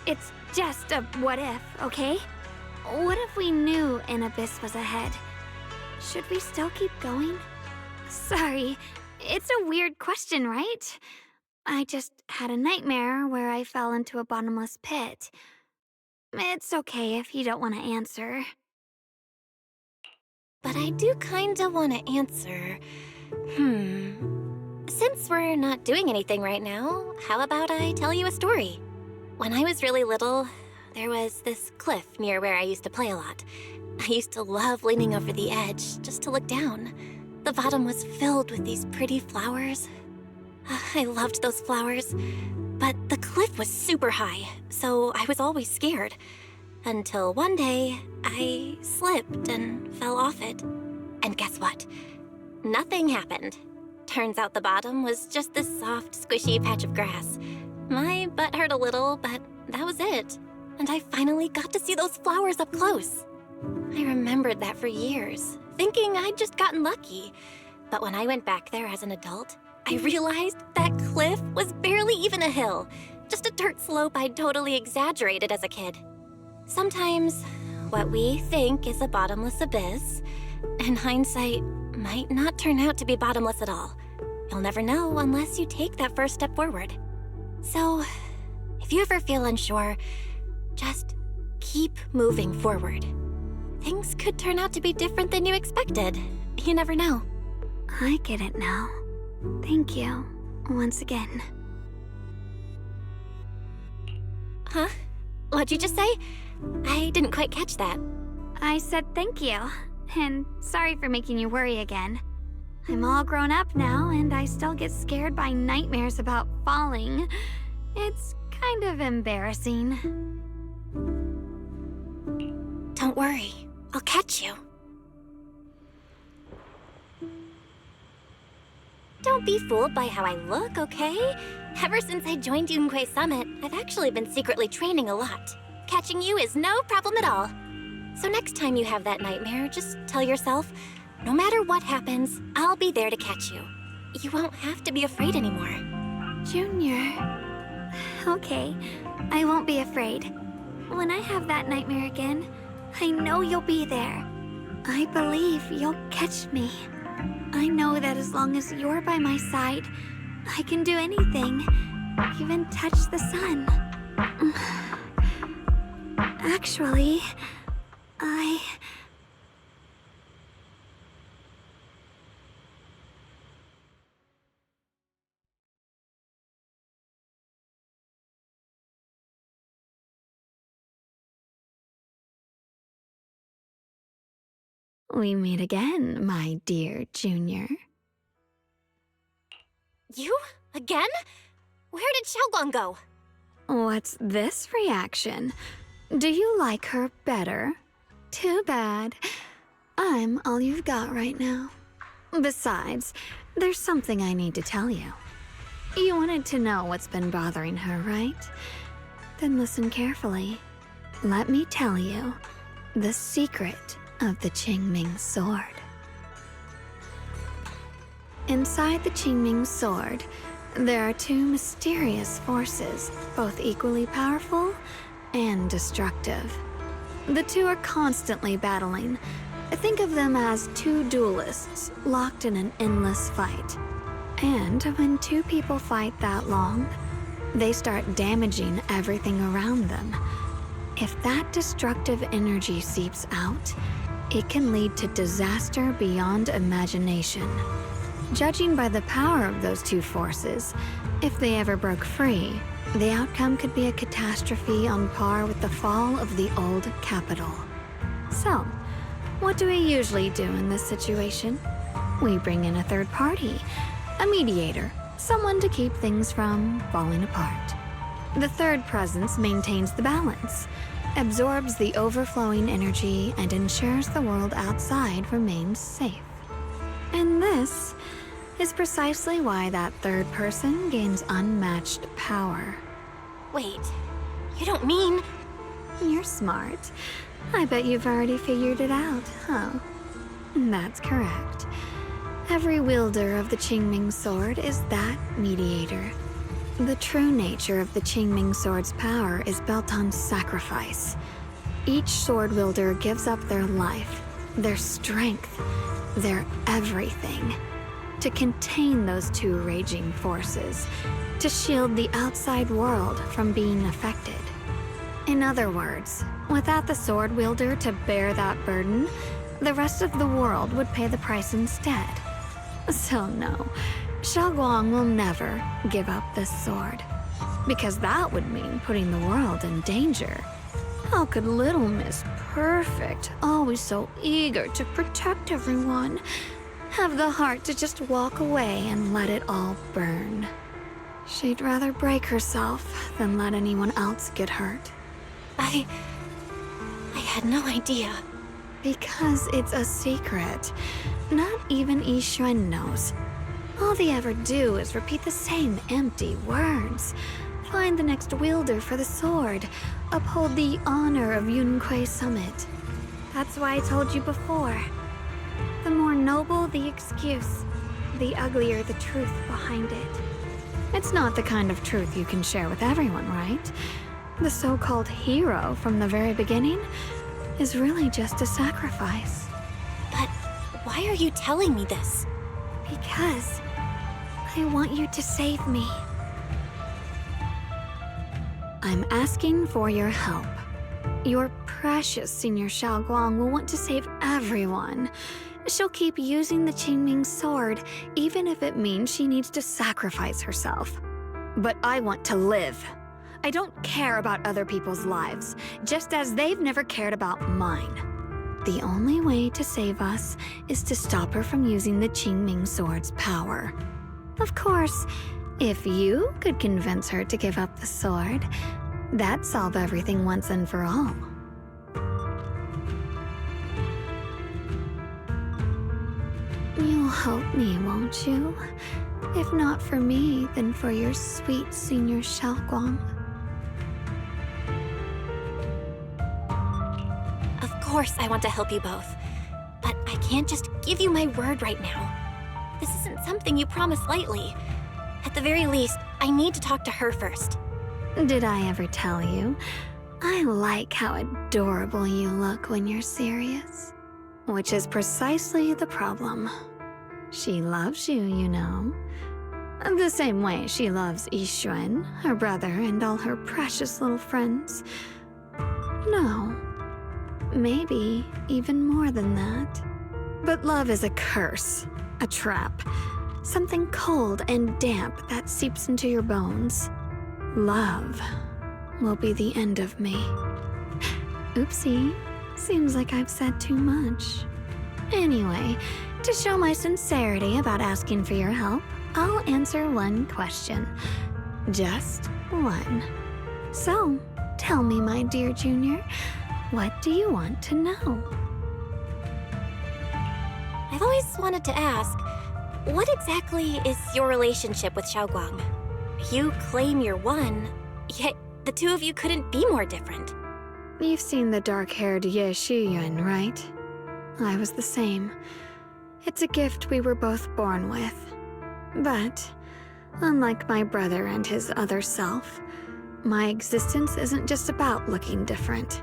It's just a what if, okay? What if we knew an abyss was ahead? Should we still keep going? Sorry, it's a weird question, right? I just had a nightmare where I fell into a bottomless pit. It's okay if you don't want to answer. But I do kinda want to answer. Since we're not doing anything right now, how about I tell you a story? When I was really little, there was this cliff near where I used to play a lot. I used to love leaning over the edge just to look down. The bottom was filled with these pretty flowers. I loved those flowers. But the cliff was super high, so I was always scared. Until one day, I slipped and fell off it. And guess what? Nothing happened. Turns out the bottom was just this soft, squishy patch of grass. My butt hurt a little, but that was it. And I finally got to see those flowers up close. I remembered that for years, thinking I'd just gotten lucky. But when I went back there as an adult, I realized that cliff was barely even a hill, just a dirt slope I'd totally exaggerated as a kid. Sometimes, what we think is a bottomless abyss, in hindsight, might not turn out to be bottomless at all. You'll never know unless you take that first step forward. So, if you ever feel unsure, just keep moving forward. Things could turn out to be different than you expected. You never know. I get it now. Thank you, once again. Huh? What'd you just say? I didn't quite catch that. I said thank you, and sorry for making you worry again. I'm all grown up now, and I still get scared by nightmares about falling. It's kind of embarrassing. Don't worry, I'll catch you. Don't be fooled by how I look, okay? Ever since I joined Yunquei Summit, I've actually been secretly training a lot. Catching you is no problem at all. So next time you have that nightmare, just tell yourself, no matter what happens, I'll be there to catch you. You won't have to be afraid anymore. Junior. Okay, I won't be afraid. When I have that nightmare again, I know you'll be there. I believe you'll catch me. I know that as long as you're by my side, I can do anything, even touch the sun. Actually, We meet again, my dear Junior. You? Again? Where did Xiaoguang go? What's this reaction? Do you like her better? Too bad. I'm all you've got right now. Besides, there's something I need to tell you. You wanted to know what's been bothering her, right? Then listen carefully. Let me tell you the secret of the Qingming sword. Inside the Qingming sword, there are two mysterious forces, both equally powerful and destructive. The two are constantly battling. Think of them as two duelists locked in an endless fight. And when two people fight that long, they start damaging everything around them. If that destructive energy seeps out, it can lead to disaster beyond imagination. Judging by the power of those two forces, if they ever broke free, the outcome could be a catastrophe on par with the fall of the old capital. So, what do we usually do in this situation? We bring in a third party, a mediator, someone to keep things from falling apart. The third presence maintains the balance, absorbs the overflowing energy, and ensures the world outside remains safe. And this is precisely why that third person gains unmatched power. Wait, you don't mean... You're smart. I bet you've already figured it out, huh? That's correct. Every wielder of the Qingming sword is that mediator. The true nature of the Qingming sword's power is built on sacrifice. Each sword wielder gives up their life, their strength, their everything, to contain those two raging forces, to shield the outside world from being affected. In other words, without the sword wielder to bear that burden, the rest of the world would pay the price instead. So no, Xiaoguang will never give up this sword, because that would mean putting the world in danger. How could little Miss Perfect, always so eager to protect everyone, have the heart to just walk away and let it all burn? She'd rather break herself than let anyone else get hurt. I had no idea. Because it's a secret. Not even Yixuan knows. All they ever do is repeat the same empty words. Find the next wielder for the sword. Uphold the honor of Yunquei Summit. That's why I told you before. The more noble the excuse, the uglier the truth behind it. It's not the kind of truth you can share with everyone, right? The so-called hero from the very beginning is really just a sacrifice. But why are you telling me this? Because I want you to save me. I'm asking for your help. Your precious Senior Xiaoguang will want to save everyone. She'll keep using the Qingming sword, even if it means she needs to sacrifice herself. But I want to live. I don't care about other people's lives, just as they've never cared about mine. The only way to save us is to stop her from using the Qingming sword's power. Of course, if you could convince her to give up the sword, that'd solve everything once and for all. You'll help me, won't you? If not for me, then for your sweet Senior Xiaoguang. Of course I want to help you both, but I can't just give you my word right now. This isn't something you promise lightly. At the very least, I need to talk to her first. Did I ever tell you? I like how adorable you look when you're serious. Which is precisely the problem. She loves you, you know. The same way she loves Yixuan, her brother, and all her precious little friends. No. Maybe even more than that. But love is a curse, a trap. Something cold and damp that seeps into your bones. Love will be the end of me. Oopsie. Seems like I've said too much. Anyway, to show my sincerity about asking for your help, I'll answer one question. Just one. So, tell me, my dear Junior, what do you want to know? I've always wanted to ask, what exactly is your relationship with Xiaoguang? You claim you're one, yet the two of you couldn't be more different. You've seen the dark-haired Ye Shiyuan, right? I was the same. It's a gift we were both born with. But, unlike my brother and his other self, my existence isn't just about looking different.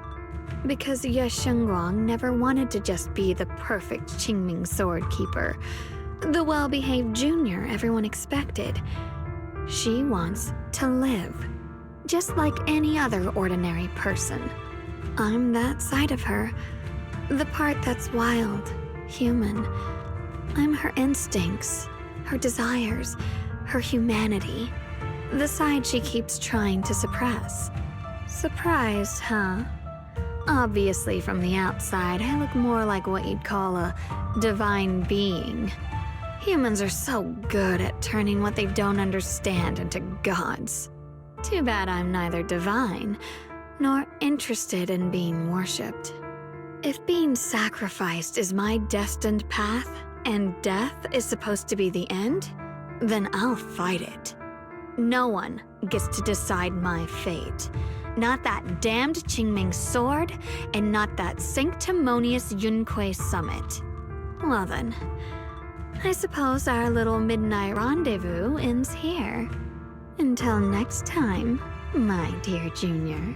Because Ye Shengguang never wanted to just be the perfect Qingming sword keeper, the well-behaved junior everyone expected. She wants to live, just like any other ordinary person. I'm that side of her, the part that's wild, human. I'm her instincts, her desires, her humanity, the side she keeps trying to suppress. Surprised, huh? Obviously, from the outside, I look more like what you'd call a divine being. Humans are so good at turning what they don't understand into gods. Too bad I'm neither divine nor interested in being worshipped. If being sacrificed is my destined path, and death is supposed to be the end, then I'll fight it. No one gets to decide my fate. Not that damned Qingming sword, and not that sanctimonious Yunquei Summit. Well then, I suppose our little midnight rendezvous ends here. Until next time, my dear Junior.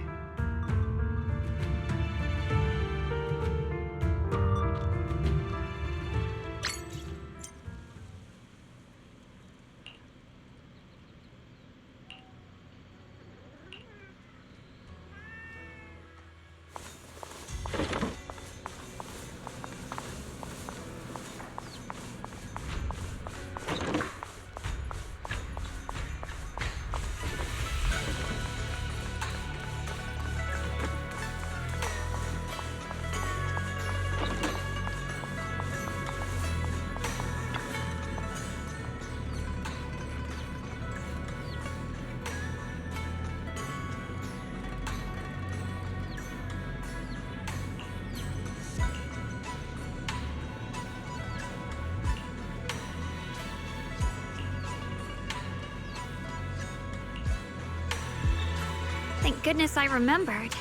Thank goodness I remembered.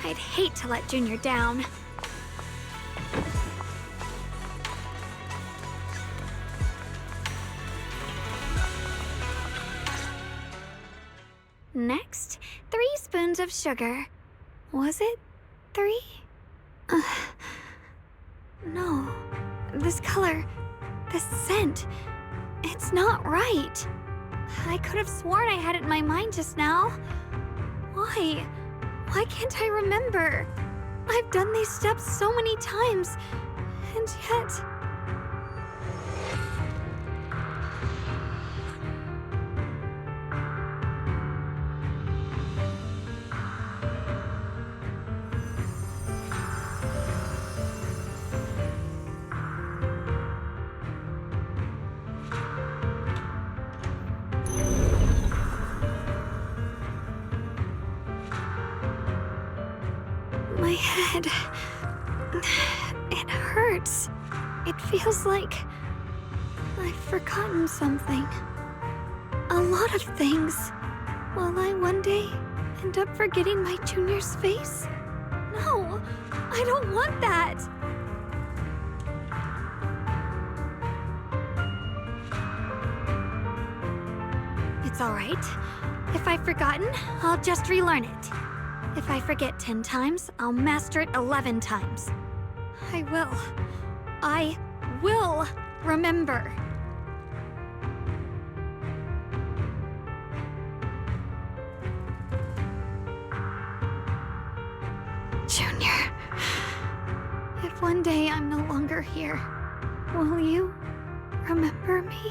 I'd hate to let Junior down. Next, 3 spoons of sugar. Was it 3? No. This color, this scent, it's not right. I could have sworn I had it in my mind just now. Why? Why can't I remember? I've done these steps so many times, and yet... My head... it hurts. It feels like... I've forgotten something. A lot of things. Will I one day end up forgetting my Junior's face? No! I don't want that! It's alright. If I've forgotten, I'll just relearn it. If I forget 10 times, I'll master it 11 times. I will remember. Junior, if one day I'm no longer here, will you remember me?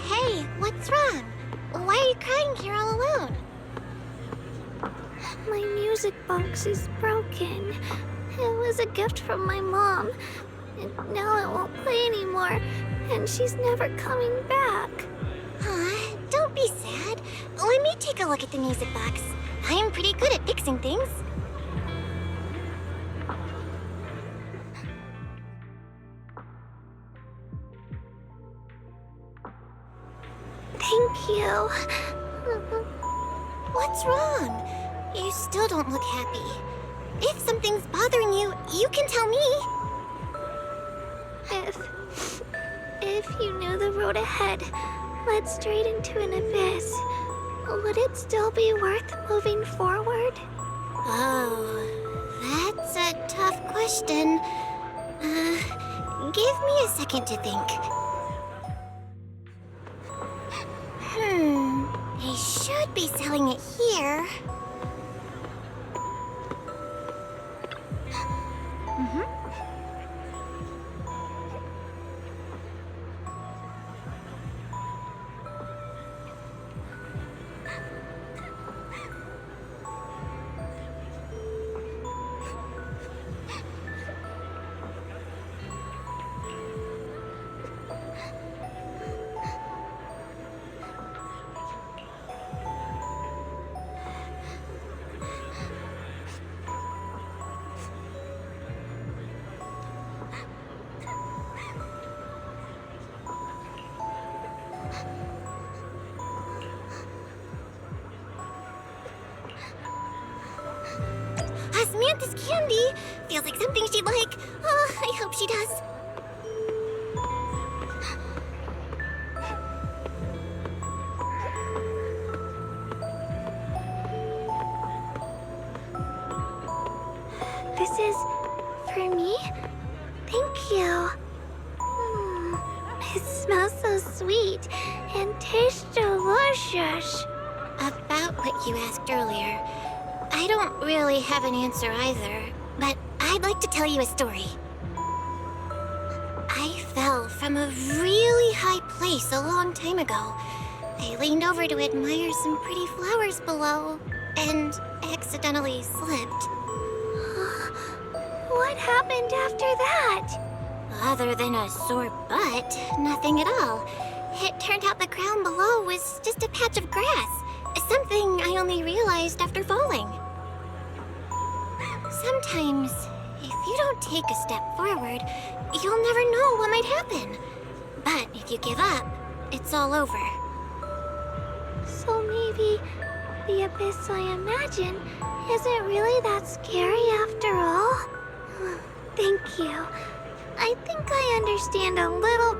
Hey, what's wrong? Why are you crying here all alone? My music box is broken. It was a gift from my mom. And now it won't play anymore. And she's never coming back. Aw, don't be sad. Let me take a look at the music box. I'm pretty good at fixing things. Thank you. What's wrong? You still don't look happy. If something's bothering you, you can tell me. If you knew the road ahead led straight into an abyss, would it still be worth moving forward? Oh, that's a tough question. Give me a second to think. They should be selling it here. Samantha's candy. Feels like something she'd like. Oh, I hope she does. This is for me? Thank you. It smells so sweet and tastes delicious. About what you asked earlier, I don't really have an answer either, but I'd like to tell you a story. I fell from a really high place a long time ago. I leaned over to admire some pretty flowers below, and accidentally slipped. What happened after that? Other than a sore butt, nothing at all. It turned out the ground below was just a patch of grass. Something I only realized after falling. Sometimes, if you don't take a step forward, you'll never know what might happen. But if you give up, it's all over. So maybe the abyss I imagine isn't really that scary after all? Thank you. I think I understand a little